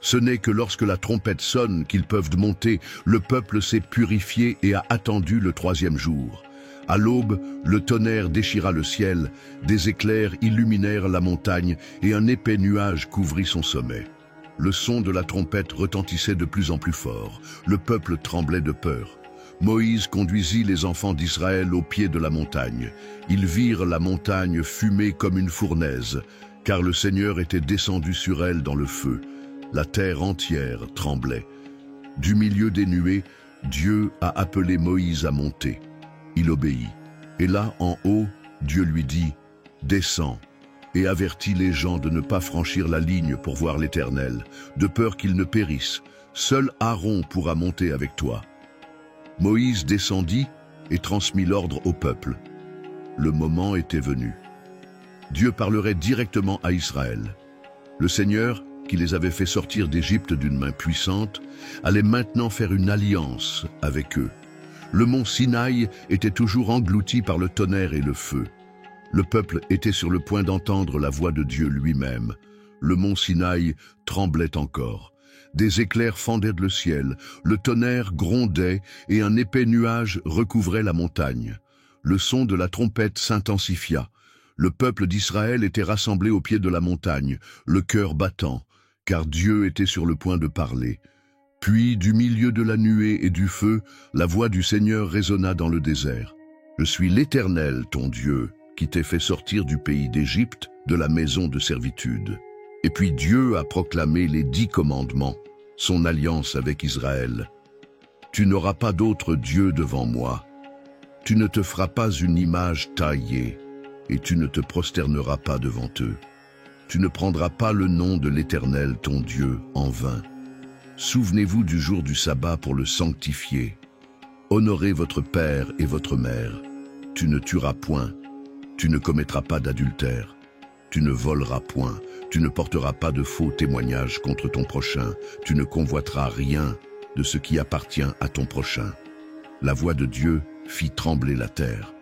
Ce n'est que lorsque la trompette sonne qu'ils peuvent monter. Le peuple s'est purifié et a attendu le 3e jour. À l'aube, le tonnerre déchira le ciel, des éclairs illuminèrent la montagne et un épais nuage couvrit son sommet. Le son de la trompette retentissait de plus en plus fort. Le peuple tremblait de peur. Moïse conduisit les enfants d'Israël au pied de la montagne. Ils virent la montagne fumer comme une fournaise, car le Seigneur était descendu sur elle dans le feu. La terre entière tremblait. Du milieu des nuées, Dieu a appelé Moïse à monter. Il obéit. Et là, en haut, Dieu lui dit, « Descends et avertis les gens de ne pas franchir la ligne pour voir l'Éternel, de peur qu'ils ne périssent. Seul Aaron pourra monter avec toi. » Moïse descendit et transmit l'ordre au peuple. Le moment était venu. Dieu parlerait directement à Israël. Le Seigneur, qui les avait fait sortir d'Égypte d'une main puissante, allait maintenant faire une alliance avec eux. Le mont Sinaï était toujours englouti par le tonnerre et le feu. Le peuple était sur le point d'entendre la voix de Dieu lui-même. Le mont Sinaï tremblait encore. Des éclairs fendaient le ciel, le tonnerre grondait et un épais nuage recouvrait la montagne. Le son de la trompette s'intensifia. Le peuple d'Israël était rassemblé au pied de la montagne, le cœur battant, car Dieu était sur le point de parler. Puis, du milieu de la nuée et du feu, la voix du Seigneur résonna dans le désert. « Je suis l'Éternel, ton Dieu, qui t'ai fait sortir du pays d'Égypte, de la maison de servitude. » Et puis Dieu a proclamé les 10 commandements, son alliance avec Israël. « Tu n'auras pas d'autre Dieu devant moi. Tu ne te feras pas une image taillée, et tu ne te prosterneras pas devant eux. Tu ne prendras pas le nom de l'Éternel, ton Dieu, en vain. Souvenez-vous du jour du sabbat pour le sanctifier. Honorez votre père et votre mère. Tu ne tueras point. Tu ne commettras pas d'adultère. Tu ne voleras point. Tu ne porteras pas de faux témoignages contre ton prochain. Tu ne convoiteras rien de ce qui appartient à ton prochain. » La voix de Dieu fit trembler la terre.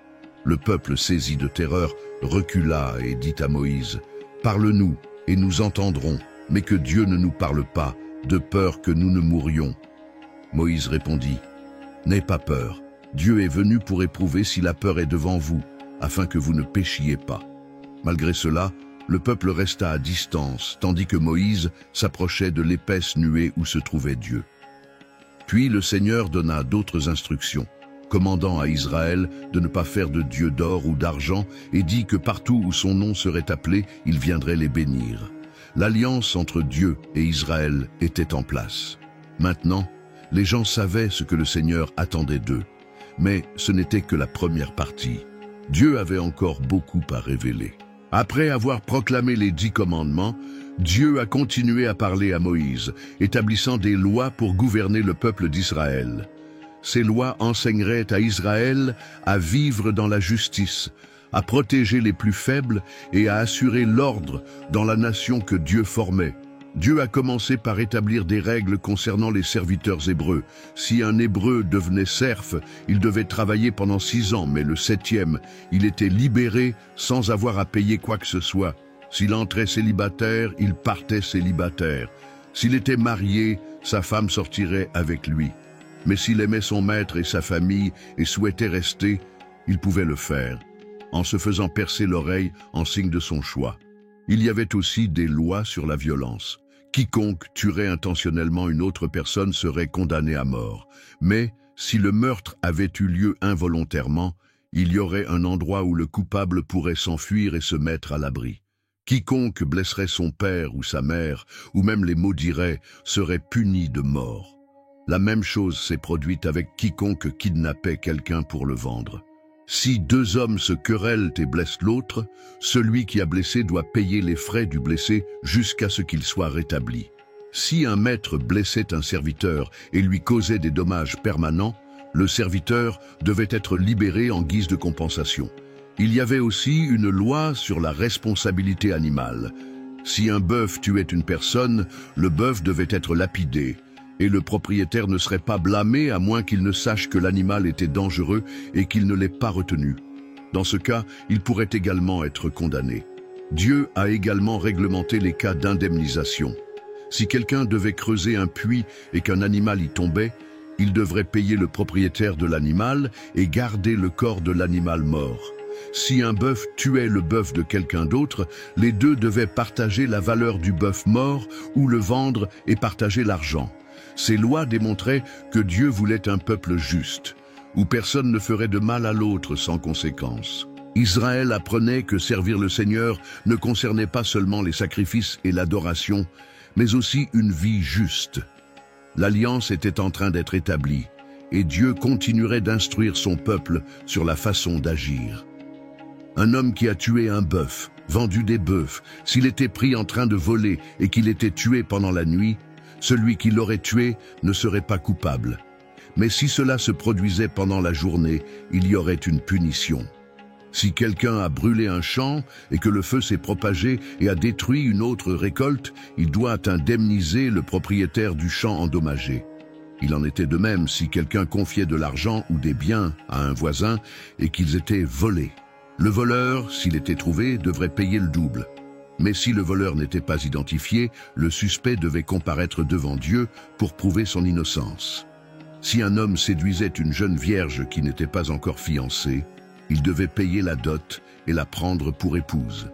Le peuple, saisi de terreur, recula et dit à Moïse, « Parle-nous, et nous entendrons, mais que Dieu ne nous parle pas, de peur que nous ne mourions. » Moïse répondit, « N'aie pas peur. Dieu est venu pour éprouver si la peur est devant vous, afin que vous ne péchiez pas. » Malgré cela, le peuple resta à distance, tandis que Moïse s'approchait de l'épaisse nuée où se trouvait Dieu. Puis le Seigneur donna d'autres instructions, commandant à Israël de ne pas faire de dieu d'or ou d'argent, et dit que partout où son nom serait appelé, il viendrait les bénir. L'alliance entre Dieu et Israël était en place. Maintenant, les gens savaient ce que le Seigneur attendait d'eux, mais ce n'était que la première partie. Dieu avait encore beaucoup à révéler. Après avoir proclamé les 10 commandements, Dieu a continué à parler à Moïse, établissant des lois pour gouverner le peuple d'Israël. Ces lois enseigneraient à Israël à vivre dans la justice, à protéger les plus faibles et à assurer l'ordre dans la nation que Dieu formait. Dieu a commencé par établir des règles concernant les serviteurs hébreux. Si un hébreu devenait serf, il devait travailler pendant 6 ans, mais le 7e, il était libéré sans avoir à payer quoi que ce soit. S'il entrait célibataire, il partait célibataire. S'il était marié, sa femme sortirait avec lui. Mais s'il aimait son maître et sa famille et souhaitait rester, il pouvait le faire, en se faisant percer l'oreille en signe de son choix. Il y avait aussi des lois sur la violence. Quiconque tuerait intentionnellement une autre personne serait condamné à mort. Mais si le meurtre avait eu lieu involontairement, il y aurait un endroit où le coupable pourrait s'enfuir et se mettre à l'abri. Quiconque blesserait son père ou sa mère, ou même les maudirait, serait puni de mort. La même chose s'est produite avec quiconque kidnappait quelqu'un pour le vendre. Si 2 hommes se querellent et blessent l'autre, celui qui a blessé doit payer les frais du blessé jusqu'à ce qu'il soit rétabli. Si un maître blessait un serviteur et lui causait des dommages permanents, le serviteur devait être libéré en guise de compensation. Il y avait aussi une loi sur la responsabilité animale. Si un bœuf tuait une personne, le bœuf devait être lapidé, et le propriétaire ne serait pas blâmé à moins qu'il ne sache que l'animal était dangereux et qu'il ne l'ait pas retenu. Dans ce cas, il pourrait également être condamné. Dieu a également réglementé les cas d'indemnisation. Si quelqu'un devait creuser un puits et qu'un animal y tombait, il devrait payer le propriétaire de l'animal et garder le corps de l'animal mort. Si un bœuf tuait le bœuf de quelqu'un d'autre, les deux devaient partager la valeur du bœuf mort ou le vendre et partager l'argent. Ces lois démontraient que Dieu voulait un peuple juste, où personne ne ferait de mal à l'autre sans conséquence. Israël apprenait que servir le Seigneur ne concernait pas seulement les sacrifices et l'adoration, mais aussi une vie juste. L'alliance était en train d'être établie, et Dieu continuerait d'instruire son peuple sur la façon d'agir. Un homme qui a tué un bœuf, vendu des bœufs, s'il était pris en train de voler et qu'il était tué pendant la nuit, celui qui l'aurait tué ne serait pas coupable. Mais si cela se produisait pendant la journée, il y aurait une punition. Si quelqu'un a brûlé un champ et que le feu s'est propagé et a détruit une autre récolte, il doit indemniser le propriétaire du champ endommagé. Il en était de même si quelqu'un confiait de l'argent ou des biens à un voisin et qu'ils étaient volés. Le voleur, s'il était trouvé, devrait payer le double. Mais si le voleur n'était pas identifié, le suspect devait comparaître devant Dieu pour prouver son innocence. Si un homme séduisait une jeune vierge qui n'était pas encore fiancée, il devait payer la dot et la prendre pour épouse.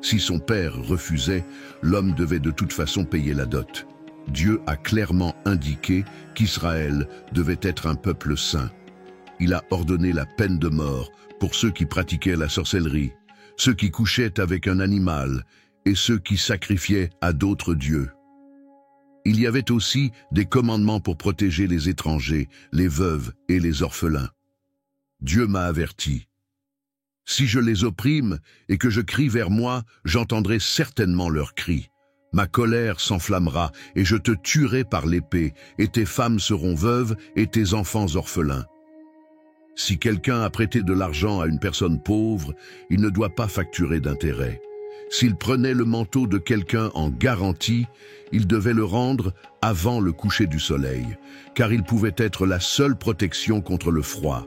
Si son père refusait, l'homme devait de toute façon payer la dot. Dieu a clairement indiqué qu'Israël devait être un peuple saint. Il a ordonné la peine de mort pour ceux qui pratiquaient la sorcellerie, ceux qui couchaient avec un animal et ceux qui sacrifiaient à d'autres dieux. Il y avait aussi des commandements pour protéger les étrangers, les veuves et les orphelins. Dieu m'a averti. Si je les opprime et que je crie vers moi, j'entendrai certainement leurs cris. Ma colère s'enflammera et je te tuerai par l'épée, et tes femmes seront veuves et tes enfants orphelins. Si quelqu'un a prêté de l'argent à une personne pauvre, il ne doit pas facturer d'intérêt. S'il prenait le manteau de quelqu'un en garantie, il devait le rendre avant le coucher du soleil, car il pouvait être la seule protection contre le froid.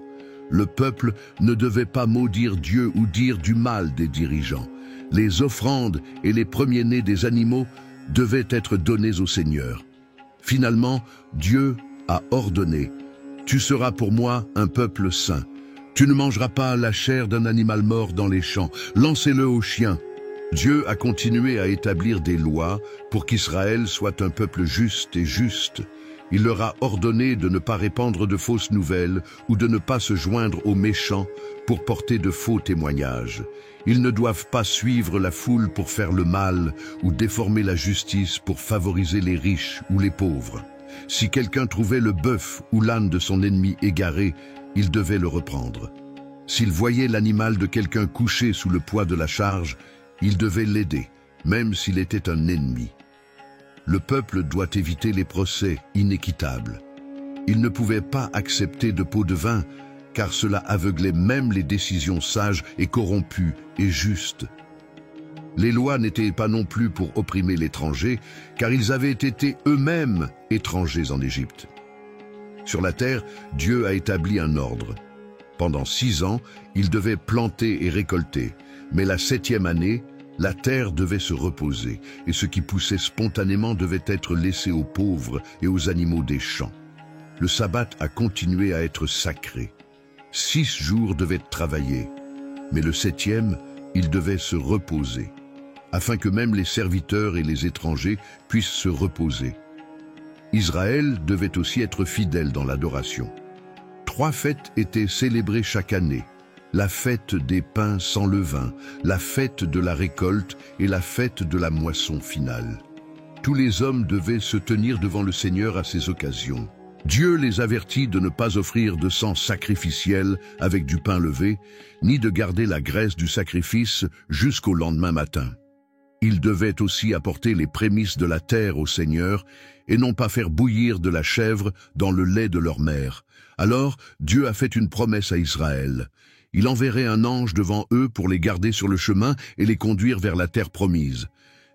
Le peuple ne devait pas maudire Dieu ou dire du mal des dirigeants. Les offrandes et les premiers-nés des animaux devaient être donnés au Seigneur. Finalement, Dieu a ordonné: tu seras pour moi un peuple saint. Tu ne mangeras pas la chair d'un animal mort dans les champs. Lancez-le aux chiens. Dieu a continué à établir des lois pour qu'Israël soit un peuple juste et juste. Il leur a ordonné de ne pas répandre de fausses nouvelles ou de ne pas se joindre aux méchants pour porter de faux témoignages. Ils ne doivent pas suivre la foule pour faire le mal ou déformer la justice pour favoriser les riches ou les pauvres. Si quelqu'un trouvait le bœuf ou l'âne de son ennemi égaré, il devait le reprendre. S'il voyait l'animal de quelqu'un couché sous le poids de la charge, il devait l'aider, même s'il était un ennemi. Le peuple doit éviter les procès inéquitables. Il ne pouvait pas accepter de pots de vin, car cela aveuglait même les décisions sages et corrompues et justes. Les lois n'étaient pas non plus pour opprimer l'étranger, car ils avaient été eux-mêmes étrangers en Égypte. Sur la terre, Dieu a établi un ordre. Pendant 6 ans, ils devaient planter et récolter, mais la 7e année, la terre devait se reposer, et ce qui poussait spontanément devait être laissé aux pauvres et aux animaux des champs. Le sabbat a continué à être sacré. 6 jours devaient travailler, mais le 7e, ils devaient se reposer, afin que même les serviteurs et les étrangers puissent se reposer. Israël devait aussi être fidèle dans l'adoration. 3 fêtes étaient célébrées chaque année: la fête des pains sans levain, la fête de la récolte et la fête de la moisson finale. Tous les hommes devaient se tenir devant le Seigneur à ces occasions. Dieu les avertit de ne pas offrir de sang sacrificiel avec du pain levé, ni de garder la graisse du sacrifice jusqu'au lendemain matin. Ils devaient aussi apporter les prémices de la terre au Seigneur et non pas faire bouillir de la chèvre dans le lait de leur mère. Alors Dieu a fait une promesse à Israël. Il enverrait un ange devant eux pour les garder sur le chemin et les conduire vers la terre promise.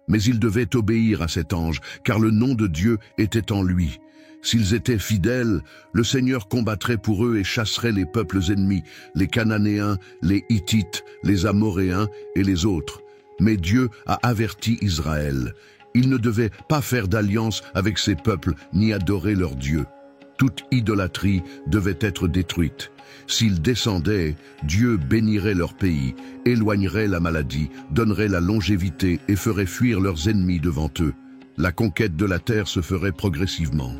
Mais ils devaient obéir à cet ange, car le nom de Dieu était en lui. S'ils étaient fidèles, le Seigneur combattrait pour eux et chasserait les peuples ennemis, les Cananéens, les Hittites, les Amoréens et les autres. Mais Dieu a averti Israël. Il ne devait pas faire d'alliance avec ces peuples ni adorer leurs dieux. Toute idolâtrie devait être détruite. S'ils descendaient, Dieu bénirait leur pays, éloignerait la maladie, donnerait la longévité et ferait fuir leurs ennemis devant eux. La conquête de la terre se ferait progressivement,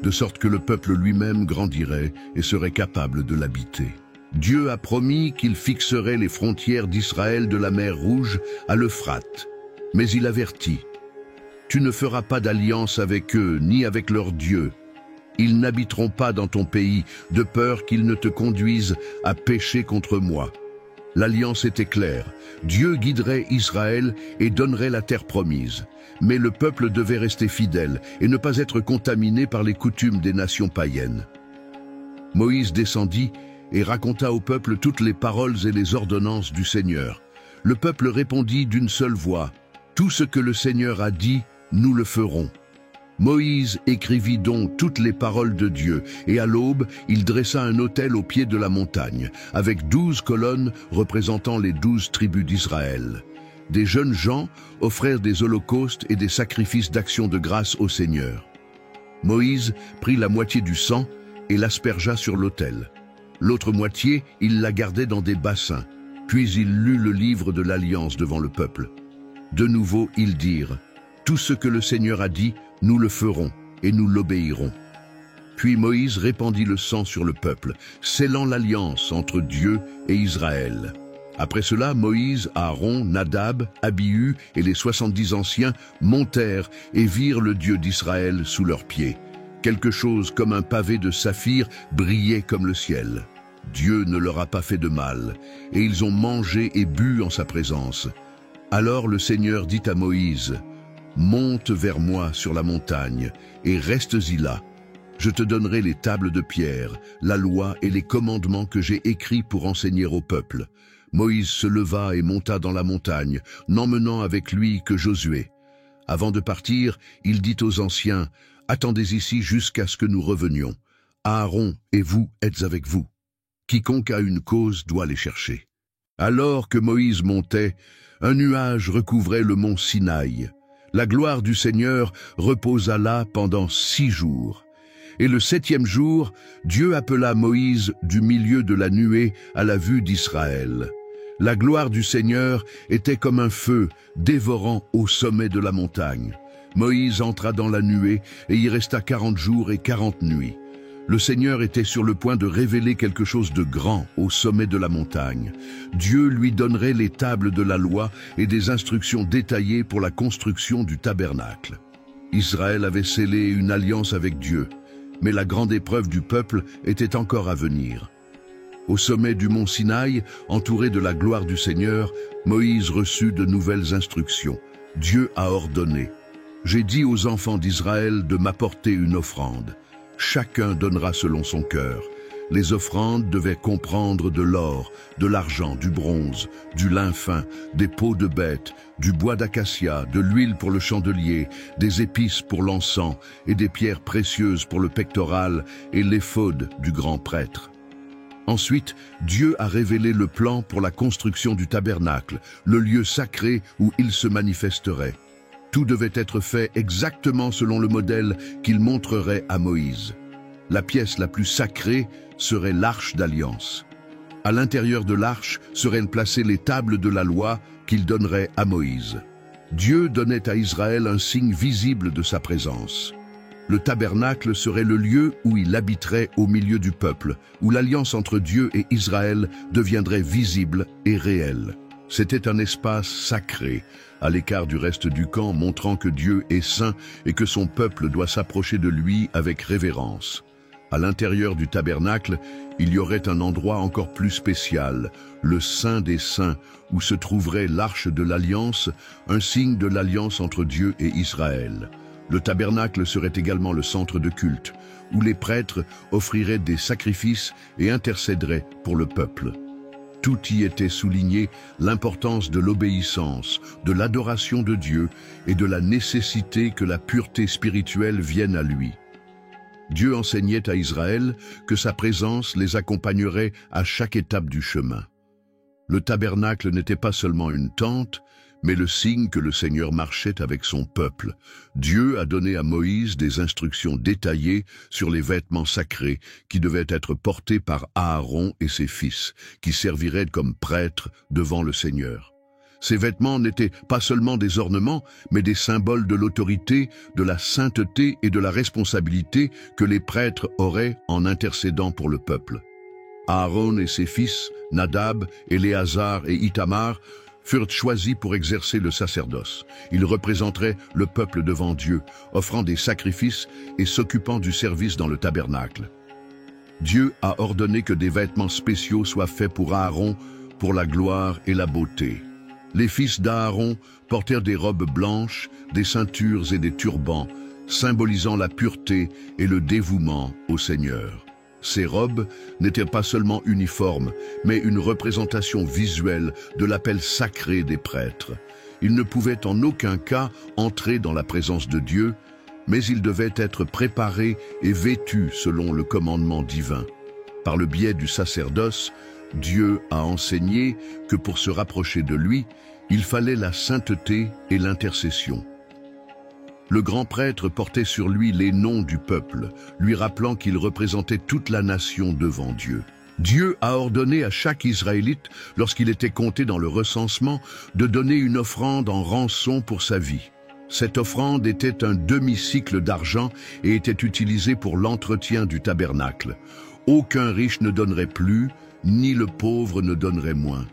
de sorte que le peuple lui-même grandirait et serait capable de l'habiter. Dieu a promis qu'il fixerait les frontières d'Israël de la mer Rouge à l'Euphrate. Mais il avertit: tu ne feras pas d'alliance avec eux, ni avec leurs dieux, Ils n'habiteront pas dans ton pays, de peur qu'ils ne te conduisent à pécher contre moi. » L'alliance était claire. Dieu guiderait Israël et donnerait la terre promise. Mais le peuple devait rester fidèle et ne pas être contaminé par les coutumes des nations païennes. Moïse descendit et raconta au peuple toutes les paroles et les ordonnances du Seigneur. Le peuple répondit d'une seule voix, « Tout ce que le Seigneur a dit, nous le ferons. » Moïse écrivit donc toutes les paroles de Dieu, et à l'aube, il dressa un autel au pied de la montagne, avec 12 colonnes représentant les 12 tribus d'Israël. Des jeunes gens offrèrent des holocaustes et des sacrifices d'action de grâce au Seigneur. Moïse prit la moitié du sang et l'aspergea sur l'autel. L'autre moitié, il la gardait dans des bassins. Puis il lut le livre de l'Alliance devant le peuple. De nouveau, ils dirent, « Tout ce que le Seigneur a dit, nous le ferons et nous l'obéirons. » Puis Moïse répandit le sang sur le peuple, scellant l'alliance entre Dieu et Israël. Après cela, Moïse, Aaron, Nadab, Abihu et les 70 anciens montèrent et virent le Dieu d'Israël sous leurs pieds. Quelque chose comme un pavé de saphir brillait comme le ciel. Dieu ne leur a pas fait de mal, et ils ont mangé et bu en sa présence. Alors le Seigneur dit à Moïse, « Monte vers moi sur la montagne, et restes-y là. Je te donnerai les tables de pierre, la loi et les commandements que j'ai écrits pour enseigner au peuple. » Moïse se leva et monta dans la montagne, n'emmenant avec lui que Josué. Avant de partir, il dit aux anciens, « Attendez ici jusqu'à ce que nous revenions. Aaron et vous êtes avec vous. Quiconque a une cause doit les chercher. » Alors que Moïse montait, un nuage recouvrait le mont Sinaï. La gloire du Seigneur reposa là pendant 6 jours. Et le 7e jour, Dieu appela Moïse du milieu de la nuée à la vue d'Israël. La gloire du Seigneur était comme un feu dévorant au sommet de la montagne. Moïse entra dans la nuée et y resta 40 jours et 40 nuits. Le Seigneur était sur le point de révéler quelque chose de grand au sommet de la montagne. Dieu lui donnerait les tables de la loi et des instructions détaillées pour la construction du tabernacle. Israël avait scellé une alliance avec Dieu, mais la grande épreuve du peuple était encore à venir. Au sommet du mont Sinaï, entouré de la gloire du Seigneur, Moïse reçut de nouvelles instructions. Dieu a ordonné, « J'ai dit aux enfants d'Israël de m'apporter une offrande. Chacun donnera selon son cœur. » Les offrandes devaient comprendre de l'or, de l'argent, du bronze, du lin fin, des peaux de bêtes, du bois d'acacia, de l'huile pour le chandelier, des épices pour l'encens et des pierres précieuses pour le pectoral et l'éphod du grand prêtre. Ensuite, Dieu a révélé le plan pour la construction du tabernacle, le lieu sacré où il se manifesterait. Tout devait être fait exactement selon le modèle qu'il montrerait à Moïse. La pièce la plus sacrée serait l'arche d'alliance. À l'intérieur de l'arche seraient placées les tables de la loi qu'il donnerait à Moïse. Dieu donnait à Israël un signe visible de sa présence. Le tabernacle serait le lieu où il habiterait au milieu du peuple, où l'alliance entre Dieu et Israël deviendrait visible et réelle. C'était un espace sacré, à l'écart du reste du camp, montrant que Dieu est saint et que son peuple doit s'approcher de lui avec révérence. À l'intérieur du tabernacle, il y aurait un endroit encore plus spécial, le Saint des Saints, où se trouverait l'arche de l'Alliance, un signe de l'alliance entre Dieu et Israël. Le tabernacle serait également le centre de culte, où les prêtres offriraient des sacrifices et intercéderaient pour le peuple. Tout y était souligné l'importance de l'obéissance, de l'adoration de Dieu et de la nécessité que la pureté spirituelle vienne à lui. Dieu enseignait à Israël que sa présence les accompagnerait à chaque étape du chemin. Le tabernacle n'était pas seulement une tente, mais le signe que le Seigneur marchait avec son peuple. Dieu a donné à Moïse des instructions détaillées sur les vêtements sacrés qui devaient être portés par Aaron et ses fils, qui serviraient comme prêtres devant le Seigneur. Ces vêtements n'étaient pas seulement des ornements, mais des symboles de l'autorité, de la sainteté et de la responsabilité que les prêtres auraient en intercédant pour le peuple. Aaron et ses fils, Nadab, Éléazar et Ithamar, furent choisis pour exercer le sacerdoce. Ils représenteraient le peuple devant Dieu, offrant des sacrifices et s'occupant du service dans le tabernacle. Dieu a ordonné que des vêtements spéciaux soient faits pour Aaron, pour la gloire et la beauté. Les fils d'Aaron portèrent des robes blanches, des ceintures et des turbans, symbolisant la pureté et le dévouement au Seigneur. Ces robes n'étaient pas seulement uniformes, mais une représentation visuelle de l'appel sacré des prêtres. Ils ne pouvaient en aucun cas entrer dans la présence de Dieu, mais ils devaient être préparés et vêtus selon le commandement divin. Par le biais du sacerdoce, Dieu a enseigné que pour se rapprocher de lui, il fallait la sainteté et l'intercession. Le grand prêtre portait sur lui les noms du peuple, lui rappelant qu'il représentait toute la nation devant Dieu. Dieu a ordonné à chaque Israélite, lorsqu'il était compté dans le recensement, de donner une offrande en rançon pour sa vie. Cette offrande était un demi-cycle d'argent et était utilisée pour l'entretien du tabernacle. Aucun riche ne donnerait plus, ni le pauvre ne donnerait moins.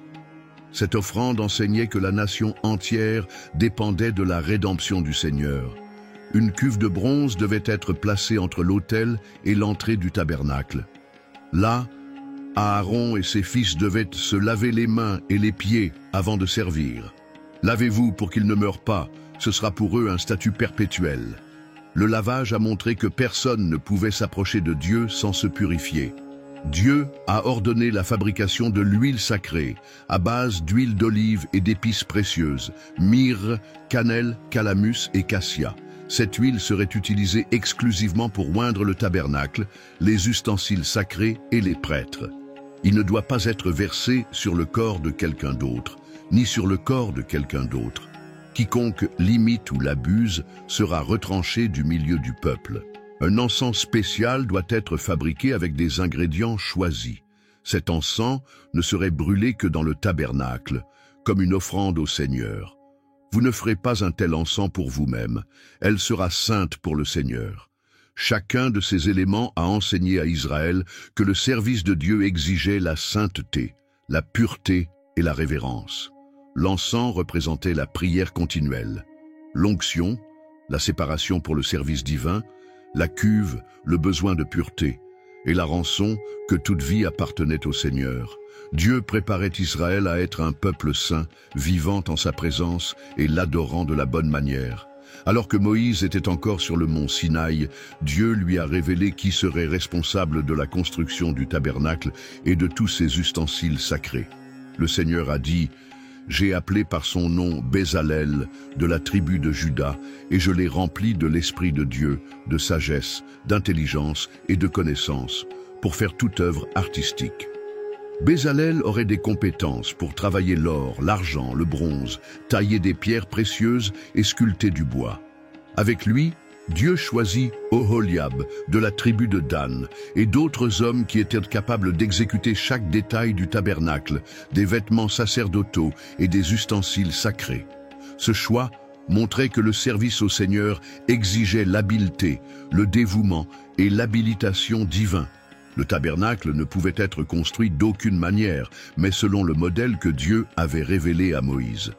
Cette offrande enseignait que la nation entière dépendait de la rédemption du Seigneur. Une cuve de bronze devait être placée entre l'autel et l'entrée du tabernacle. Là, Aaron et ses fils devaient se laver les mains et les pieds avant de servir. Lavez-vous pour qu'ils ne meurent pas, ce sera pour eux un statut perpétuel. Le lavage a montré que personne ne pouvait s'approcher de Dieu sans se purifier. Dieu a ordonné la fabrication de l'huile sacrée, à base d'huile d'olive et d'épices précieuses, myrrhe, cannelle, calamus et cassia. Cette huile serait utilisée exclusivement pour oindre le tabernacle, les ustensiles sacrés et les prêtres. Il ne doit pas être versé sur le corps de quelqu'un d'autre, ni sur le corps de quelqu'un d'autre. Quiconque l'imite ou l'abuse sera retranché du milieu du peuple. Un encens spécial doit être fabriqué avec des ingrédients choisis. Cet encens ne serait brûlé que dans le tabernacle, comme une offrande au Seigneur. Vous ne ferez pas un tel encens pour vous-même, elle sera sainte pour le Seigneur. Chacun de ces éléments a enseigné à Israël que le service de Dieu exigeait la sainteté, la pureté et la révérence. L'encens représentait la prière continuelle, l'onction, la séparation pour le service divin, la cuve, le besoin de pureté, et la rançon, que toute vie appartenait au Seigneur. Dieu préparait Israël à être un peuple saint, vivant en sa présence et l'adorant de la bonne manière. Alors que Moïse était encore sur le mont Sinaï, Dieu lui a révélé qui serait responsable de la construction du tabernacle et de tous ses ustensiles sacrés. Le Seigneur a dit: « J'ai appelé par son nom Bezalel de la tribu de Juda, et je l'ai rempli de l'Esprit de Dieu, de sagesse, d'intelligence et de connaissance, pour faire toute œuvre artistique. » Bezalel aurait des compétences pour travailler l'or, l'argent, le bronze, tailler des pierres précieuses et sculpter du bois. Avec lui, Dieu choisit Oholiab de la tribu de Dan et d'autres hommes qui étaient capables d'exécuter chaque détail du tabernacle, des vêtements sacerdotaux et des ustensiles sacrés. Ce choix montrait que le service au Seigneur exigeait l'habileté, le dévouement et l'habilitation divin. Le tabernacle ne pouvait être construit d'aucune manière, mais selon le modèle que Dieu avait révélé à Moïse.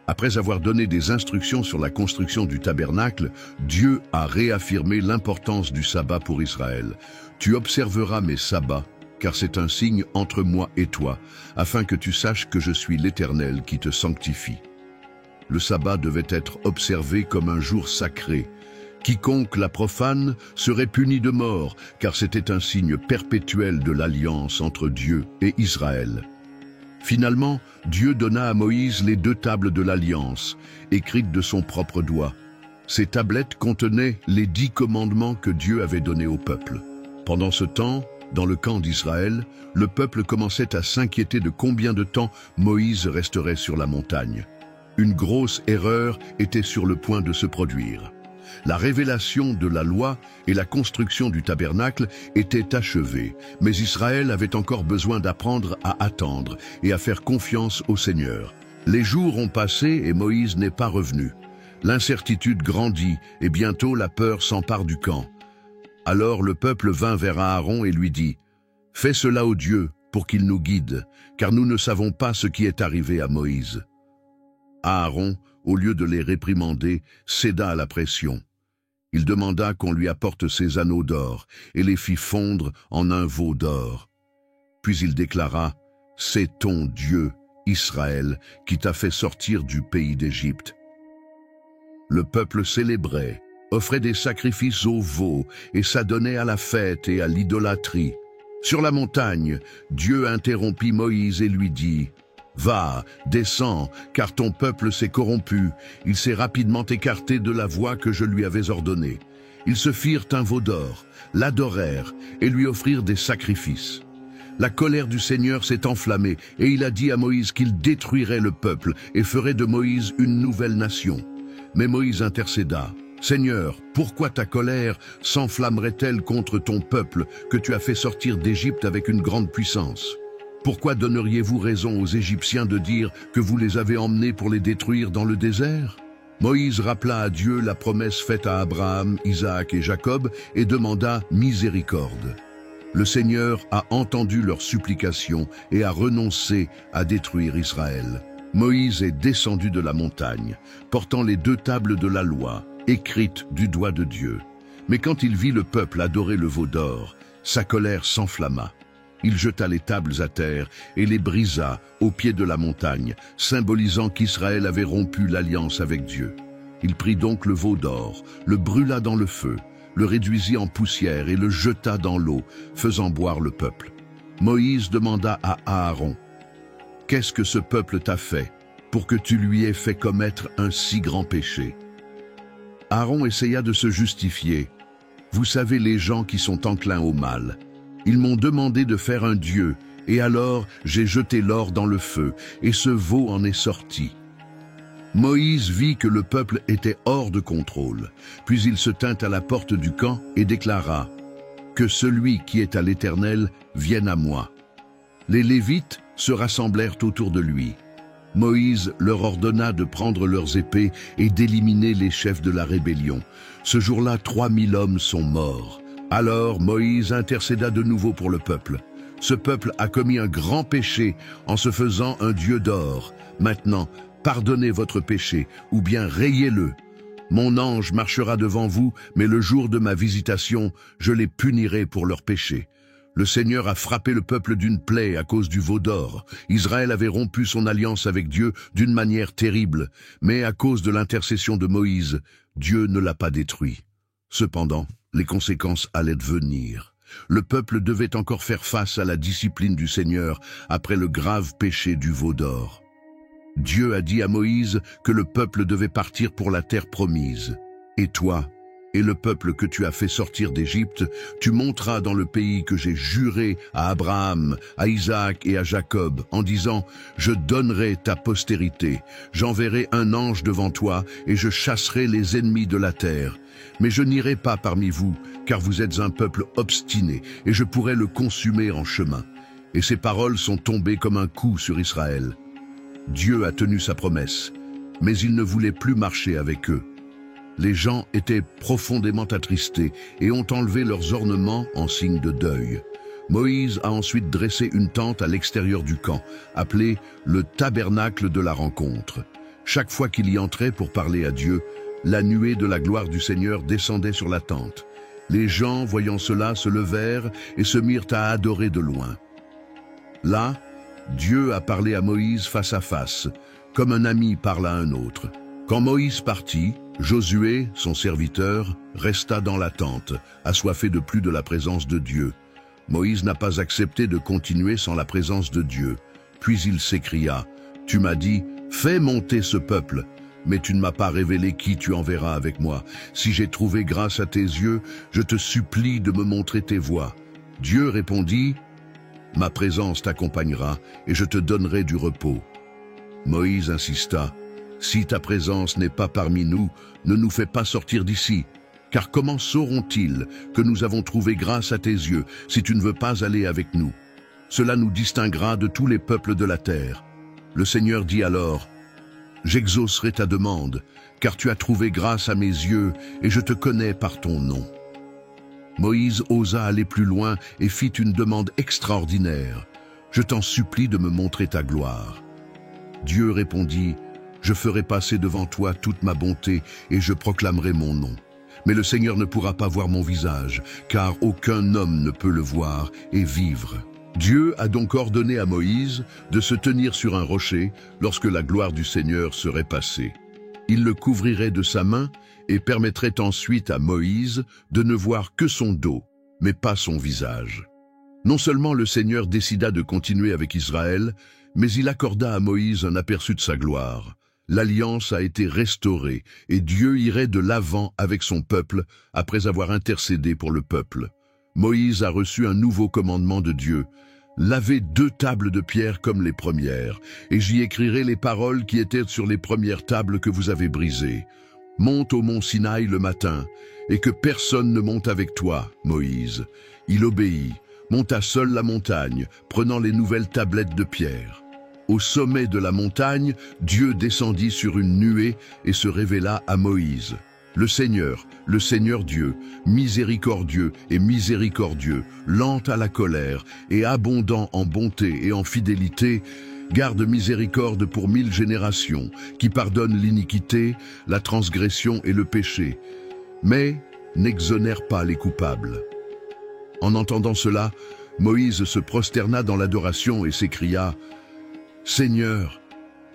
Après avoir donné des instructions sur la construction du tabernacle, Dieu a réaffirmé l'importance du sabbat pour Israël. « Tu observeras mes sabbats, car c'est un signe entre moi et toi, afin que tu saches que je suis l'Éternel qui te sanctifie. » Le sabbat devait être observé comme un jour sacré. Quiconque la profane serait puni de mort, car c'était un signe perpétuel de l'alliance entre Dieu et Israël. Finalement, Dieu donna à Moïse les 2 tables de l'Alliance, écrites de son propre doigt. Ces tablettes contenaient les 10 commandements que Dieu avait donnés au peuple. Pendant ce temps, dans le camp d'Israël, le peuple commençait à s'inquiéter de combien de temps Moïse resterait sur la montagne. Une grosse erreur était sur le point de se produire. La révélation de la loi et la construction du tabernacle étaient achevées, mais Israël avait encore besoin d'apprendre à attendre et à faire confiance au Seigneur. Les jours ont passé et Moïse n'est pas revenu. L'incertitude grandit et bientôt la peur s'empare du camp. Alors le peuple vint vers Aaron et lui dit: « Fais cela au Dieu pour qu'il nous guide, car nous ne savons pas ce qui est arrivé à Moïse. » Aaron, au lieu de les réprimander, céda à la pression. Il demanda qu'on lui apporte ses anneaux d'or et les fit fondre en un veau d'or. Puis il déclara, « C'est ton Dieu, Israël, qui t'a fait sortir du pays d'Égypte. » Le peuple célébrait, offrait des sacrifices aux veaux et s'adonnait à la fête et à l'idolâtrie. Sur la montagne, Dieu interrompit Moïse et lui dit, « Va, descends, car ton peuple s'est corrompu, il s'est rapidement écarté de la voie que je lui avais ordonnée. » Ils se firent un veau d'or, l'adorèrent et lui offrirent des sacrifices. La colère du Seigneur s'est enflammée et il a dit à Moïse qu'il détruirait le peuple et ferait de Moïse une nouvelle nation. Mais Moïse intercéda. « Seigneur, pourquoi ta colère s'enflammerait-elle contre ton peuple que tu as fait sortir d'Égypte avec une grande puissance ? Pourquoi donneriez-vous raison aux Égyptiens de dire que vous les avez emmenés pour les détruire dans le désert ?» Moïse rappela à Dieu la promesse faite à Abraham, Isaac et Jacob et demanda miséricorde. Le Seigneur a entendu leurs supplications et a renoncé à détruire Israël. Moïse est descendu de la montagne, portant les 2 tables de la loi, écrites du doigt de Dieu. Mais quand il vit le peuple adorer le veau d'or, sa colère s'enflamma. Il jeta les tables à terre et les brisa au pied de la montagne, symbolisant qu'Israël avait rompu l'alliance avec Dieu. Il prit donc le veau d'or, le brûla dans le feu, le réduisit en poussière et le jeta dans l'eau, faisant boire le peuple. Moïse demanda à Aaron, « Qu'est-ce que ce peuple t'a fait pour que tu lui aies fait commettre un si grand péché ?» Aaron essaya de se justifier. « Vous savez les gens qui sont enclins au mal. Ils m'ont demandé de faire un dieu, et alors j'ai jeté l'or dans le feu, et ce veau en est sorti. » Moïse vit que le peuple était hors de contrôle, puis il se tint à la porte du camp et déclara, « Que celui qui est à l'Éternel vienne à moi. » Les Lévites se rassemblèrent autour de lui. Moïse leur ordonna de prendre leurs épées et d'éliminer les chefs de la rébellion. Ce jour-là, 3000 hommes sont morts. Alors Moïse intercéda de nouveau pour le peuple. Ce peuple a commis un grand péché en se faisant un dieu d'or. Maintenant, pardonnez votre péché, ou bien rayez-le. Mon ange marchera devant vous, mais le jour de ma visitation, je les punirai pour leurs péchés. Le Seigneur a frappé le peuple d'une plaie à cause du veau d'or. Israël avait rompu son alliance avec Dieu d'une manière terrible, mais à cause de l'intercession de Moïse, Dieu ne l'a pas détruit. Cependant, les conséquences allaient venir. Le peuple devait encore faire face à la discipline du Seigneur après le grave péché du veau d'or. Dieu a dit à Moïse que le peuple devait partir pour la terre promise. Et toi, et le peuple que tu as fait sortir d'Égypte, tu monteras dans le pays que j'ai juré à Abraham, à Isaac et à Jacob, en disant « Je donnerai ta postérité, j'enverrai un ange devant toi et je chasserai les ennemis de la terre. Mais je n'irai pas parmi vous, car vous êtes un peuple obstiné, et je pourrai le consumer en chemin. » Et ces paroles sont tombées comme un coup sur Israël. Dieu a tenu sa promesse, mais il ne voulait plus marcher avec eux. Les gens étaient profondément attristés et ont enlevé leurs ornements en signe de deuil. Moïse a ensuite dressé une tente à l'extérieur du camp, appelée le tabernacle de la rencontre. Chaque fois qu'il y entrait pour parler à Dieu, la nuée de la gloire du Seigneur descendait sur la tente. Les gens, voyant cela, se levèrent et se mirent à adorer de loin. Là, Dieu a parlé à Moïse face à face, comme un ami parle à un autre. Quand Moïse partit, Josué, son serviteur, resta dans la tente, assoiffé de plus de la présence de Dieu. Moïse n'a pas accepté de continuer sans la présence de Dieu. Puis il s'écria, « Tu m'as dit, fais monter ce peuple, mais tu ne m'as pas révélé qui tu enverras avec moi. Si j'ai trouvé grâce à tes yeux, je te supplie de me montrer tes voies. » Dieu répondit, « Ma présence t'accompagnera et je te donnerai du repos. » Moïse insista, « Si ta présence n'est pas parmi nous, ne nous fais pas sortir d'ici. Car comment sauront-ils que nous avons trouvé grâce à tes yeux si tu ne veux pas aller avec nous? Cela nous distinguera de tous les peuples de la terre. » Le Seigneur dit alors, « J'exaucerai ta demande, car tu as trouvé grâce à mes yeux et je te connais par ton nom. » Moïse osa aller plus loin et fit une demande extraordinaire. « Je t'en supplie de me montrer ta gloire. » Dieu répondit, « Je ferai passer devant toi toute ma bonté et je proclamerai mon nom. Mais le Seigneur ne pourra pas voir mon visage, car aucun homme ne peut le voir et vivre. Dieu a donc ordonné à Moïse de se tenir sur un rocher lorsque la gloire du Seigneur serait passée. Il le couvrirait de sa main et permettrait ensuite à Moïse de ne voir que son dos, mais pas son visage. Non seulement le Seigneur décida de continuer avec Israël, mais il accorda à Moïse un aperçu de sa gloire. L'alliance a été restaurée et Dieu irait de l'avant avec son peuple après avoir intercédé pour le peuple. Moïse a reçu un nouveau commandement de Dieu. Lavez 2 tables de pierre comme les premières, et j'y écrirai les paroles qui étaient sur les premières tables que vous avez brisées. Monte au mont Sinaï le matin, et que personne ne monte avec toi, Moïse. Il obéit, monta seul la montagne, prenant les nouvelles tablettes de pierre. Au sommet de la montagne, Dieu descendit sur une nuée et se révéla à Moïse. Le Seigneur Dieu, miséricordieux et miséricordieux, lent à la colère et abondant en bonté et en fidélité, garde miséricorde pour 1000 générations, qui pardonne l'iniquité, la transgression et le péché, mais n'exonère pas les coupables. En entendant cela, Moïse se prosterna dans l'adoration et s'écria « Seigneur,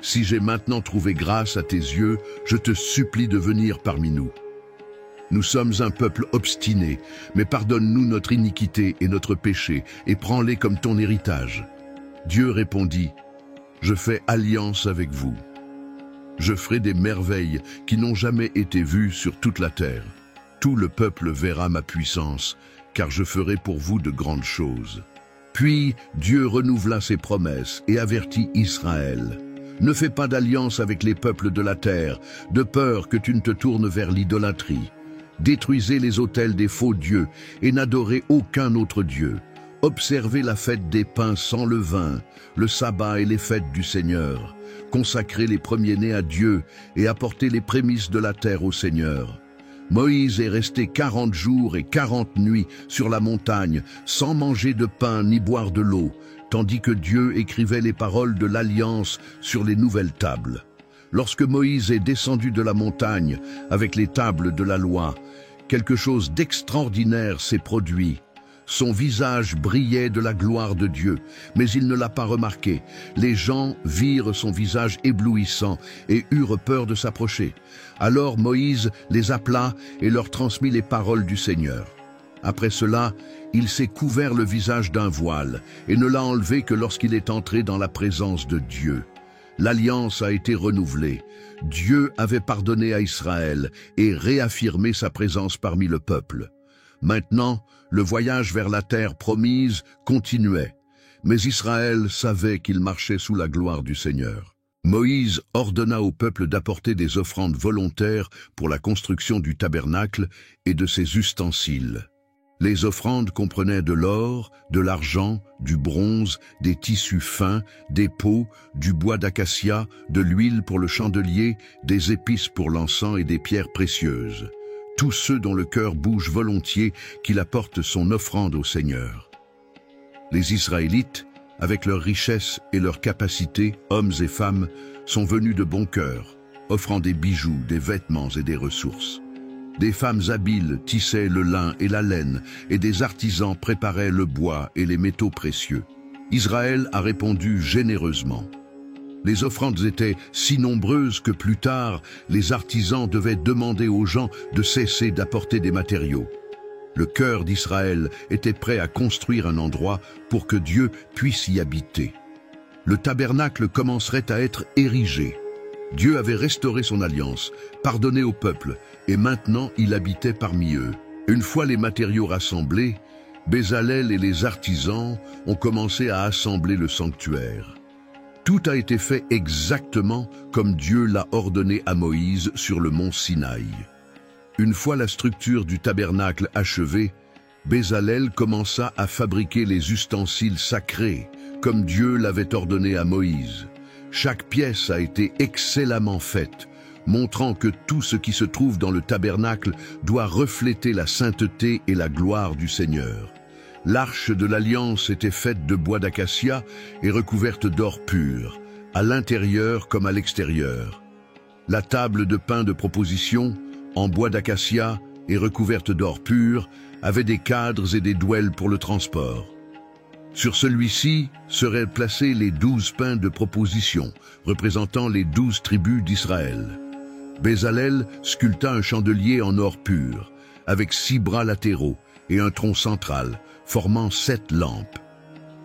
si j'ai maintenant trouvé grâce à tes yeux, je te supplie de venir parmi nous. Nous sommes un peuple obstiné, mais pardonne-nous notre iniquité et notre péché, et prends-les comme ton héritage. » Dieu répondit « Je fais alliance avec vous. Je ferai des merveilles qui n'ont jamais été vues sur toute la terre. Tout le peuple verra ma puissance, car je ferai pour vous de grandes choses. » Puis Dieu renouvela ses promesses et avertit Israël. « Ne fais pas d'alliance avec les peuples de la terre, de peur que tu ne te tournes vers l'idolâtrie. Détruisez les autels des faux dieux et n'adorez aucun autre dieu. Observez la fête des pains sans levain, le sabbat et les fêtes du Seigneur. Consacrez les premiers-nés à Dieu et apportez les prémices de la terre au Seigneur. » Moïse est resté 40 jours et 40 nuits sur la montagne, sans manger de pain ni boire de l'eau, tandis que Dieu écrivait les paroles de l'Alliance sur les nouvelles tables. Lorsque Moïse est descendu de la montagne avec les tables de la loi, quelque chose d'extraordinaire s'est produit. Son visage brillait de la gloire de Dieu, mais il ne l'a pas remarqué. Les gens virent son visage éblouissant et eurent peur de s'approcher. Alors Moïse les appela et leur transmit les paroles du Seigneur. Après cela, il s'est couvert le visage d'un voile et ne l'a enlevé que lorsqu'il est entré dans la présence de Dieu. L'alliance a été renouvelée. Dieu avait pardonné à Israël et réaffirmé sa présence parmi le peuple. Maintenant, le voyage vers la terre promise continuait, mais Israël savait qu'il marchait sous la gloire du Seigneur. Moïse ordonna au peuple d'apporter des offrandes volontaires pour la construction du tabernacle et de ses ustensiles. Les offrandes comprenaient de l'or, de l'argent, du bronze, des tissus fins, des pots, du bois d'acacia, de l'huile pour le chandelier, des épices pour l'encens et des pierres précieuses. Tous ceux dont le cœur bouge volontiers qu'il apporte son offrande au Seigneur. Les Israélites, avec leur richesse et leur capacité, hommes et femmes, sont venus de bon cœur, offrant des bijoux, des vêtements et des ressources. Des femmes habiles tissaient le lin et la laine, et des artisans préparaient le bois et les métaux précieux. Israël a répondu généreusement. Les offrandes étaient si nombreuses que plus tard, les artisans devaient demander aux gens de cesser d'apporter des matériaux. Le cœur d'Israël était prêt à construire un endroit pour que Dieu puisse y habiter. Le tabernacle commencerait à être érigé. Dieu avait restauré son alliance, pardonné au peuple, et maintenant il habitait parmi eux. Une fois les matériaux rassemblés, Bézalel et les artisans ont commencé à assembler le sanctuaire. Tout a été fait exactement comme Dieu l'a ordonné à Moïse sur le mont Sinaï. Une fois la structure du tabernacle achevée, Bézalel commença à fabriquer les ustensiles sacrés, comme Dieu l'avait ordonné à Moïse. Chaque pièce a été excellemment faite, montrant que tout ce qui se trouve dans le tabernacle doit refléter la sainteté et la gloire du Seigneur. L'arche de l'Alliance était faite de bois d'acacia et recouverte d'or pur, à l'intérieur comme à l'extérieur. La table de pain de proposition, en bois d'acacia et recouverte d'or pur, avait des cadres et des douelles pour le transport. Sur celui-ci seraient placés les 12 pains de proposition, représentant les 12 tribus d'Israël. Bézalel sculpta un chandelier en or pur, avec 6 bras latéraux et un tronc central, formant 7 lampes.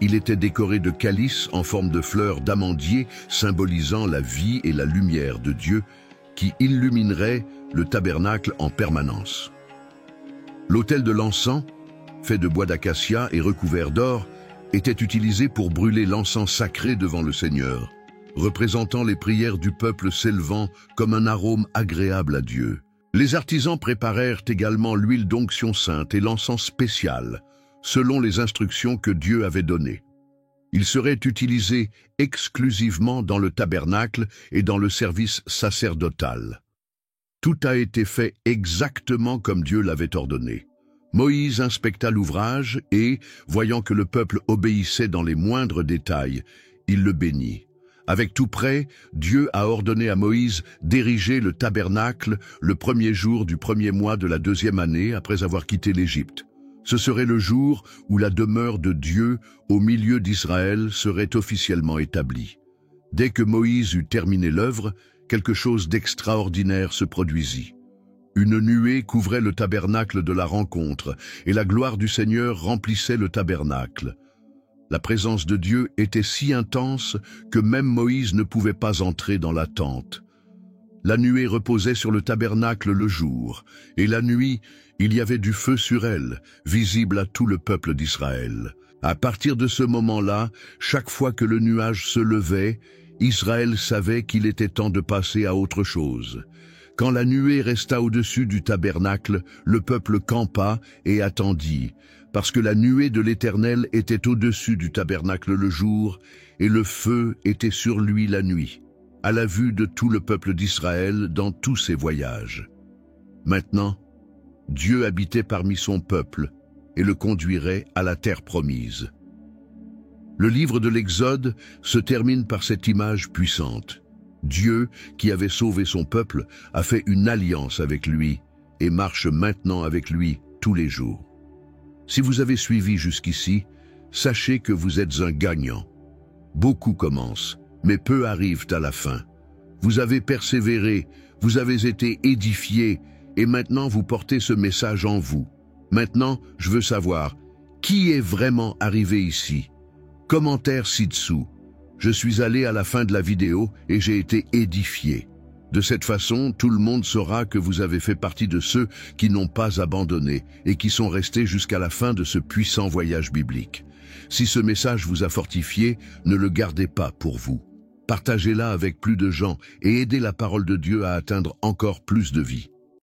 Il était décoré de calices en forme de fleurs d'amandier, symbolisant la vie et la lumière de Dieu, qui illuminerait le tabernacle en permanence. L'autel de l'encens, fait de bois d'acacia et recouvert d'or, était utilisé pour brûler l'encens sacré devant le Seigneur, représentant les prières du peuple s'élevant comme un arôme agréable à Dieu. Les artisans préparèrent également l'huile d'onction sainte et l'encens spécial, selon les instructions que Dieu avait données. Il serait utilisé exclusivement dans le tabernacle et dans le service sacerdotal. Tout a été fait exactement comme Dieu l'avait ordonné. Moïse inspecta l'ouvrage et, voyant que le peuple obéissait dans les moindres détails, il le bénit. Avec tout prêt, Dieu a ordonné à Moïse d'ériger le tabernacle le 1er jour du 1er mois de la 2e année après avoir quitté l'Égypte. Ce serait le jour où la demeure de Dieu au milieu d'Israël serait officiellement établie. Dès que Moïse eut terminé l'œuvre, quelque chose d'extraordinaire se produisit. Une nuée couvrait le tabernacle de la rencontre, et la gloire du Seigneur remplissait le tabernacle. La présence de Dieu était si intense que même Moïse ne pouvait pas entrer dans la tente. La nuée reposait sur le tabernacle le jour, et la nuit, il y avait du feu sur elle, visible à tout le peuple d'Israël. À partir de ce moment-là, chaque fois que le nuage se levait, Israël savait qu'il était temps de passer à autre chose. Quand la nuée resta au-dessus du tabernacle, le peuple campa et attendit, parce que la nuée de l'Éternel était au-dessus du tabernacle le jour, et le feu était sur lui la nuit, à la vue de tout le peuple d'Israël dans tous ses voyages. Maintenant, Dieu habitait parmi son peuple et le conduirait à la terre promise. Le livre de l'Exode se termine par cette image puissante. Dieu, qui avait sauvé son peuple, a fait une alliance avec lui et marche maintenant avec lui tous les jours. Si vous avez suivi jusqu'ici, sachez que vous êtes un gagnant. Beaucoup commencent, mais peu arrivent à la fin. Vous avez persévéré, vous avez été édifiés, et maintenant vous portez ce message en vous. Maintenant, je veux savoir, qui est vraiment arrivé ici? Commentaire ci-dessous. Je suis allé à la fin de la vidéo et j'ai été édifié. De cette façon, tout le monde saura que vous avez fait partie de ceux qui n'ont pas abandonné et qui sont restés jusqu'à la fin de ce puissant voyage biblique. Si ce message vous a fortifié, ne le gardez pas pour vous. Partagez-la avec plus de gens et aidez la parole de Dieu à atteindre encore plus de vies.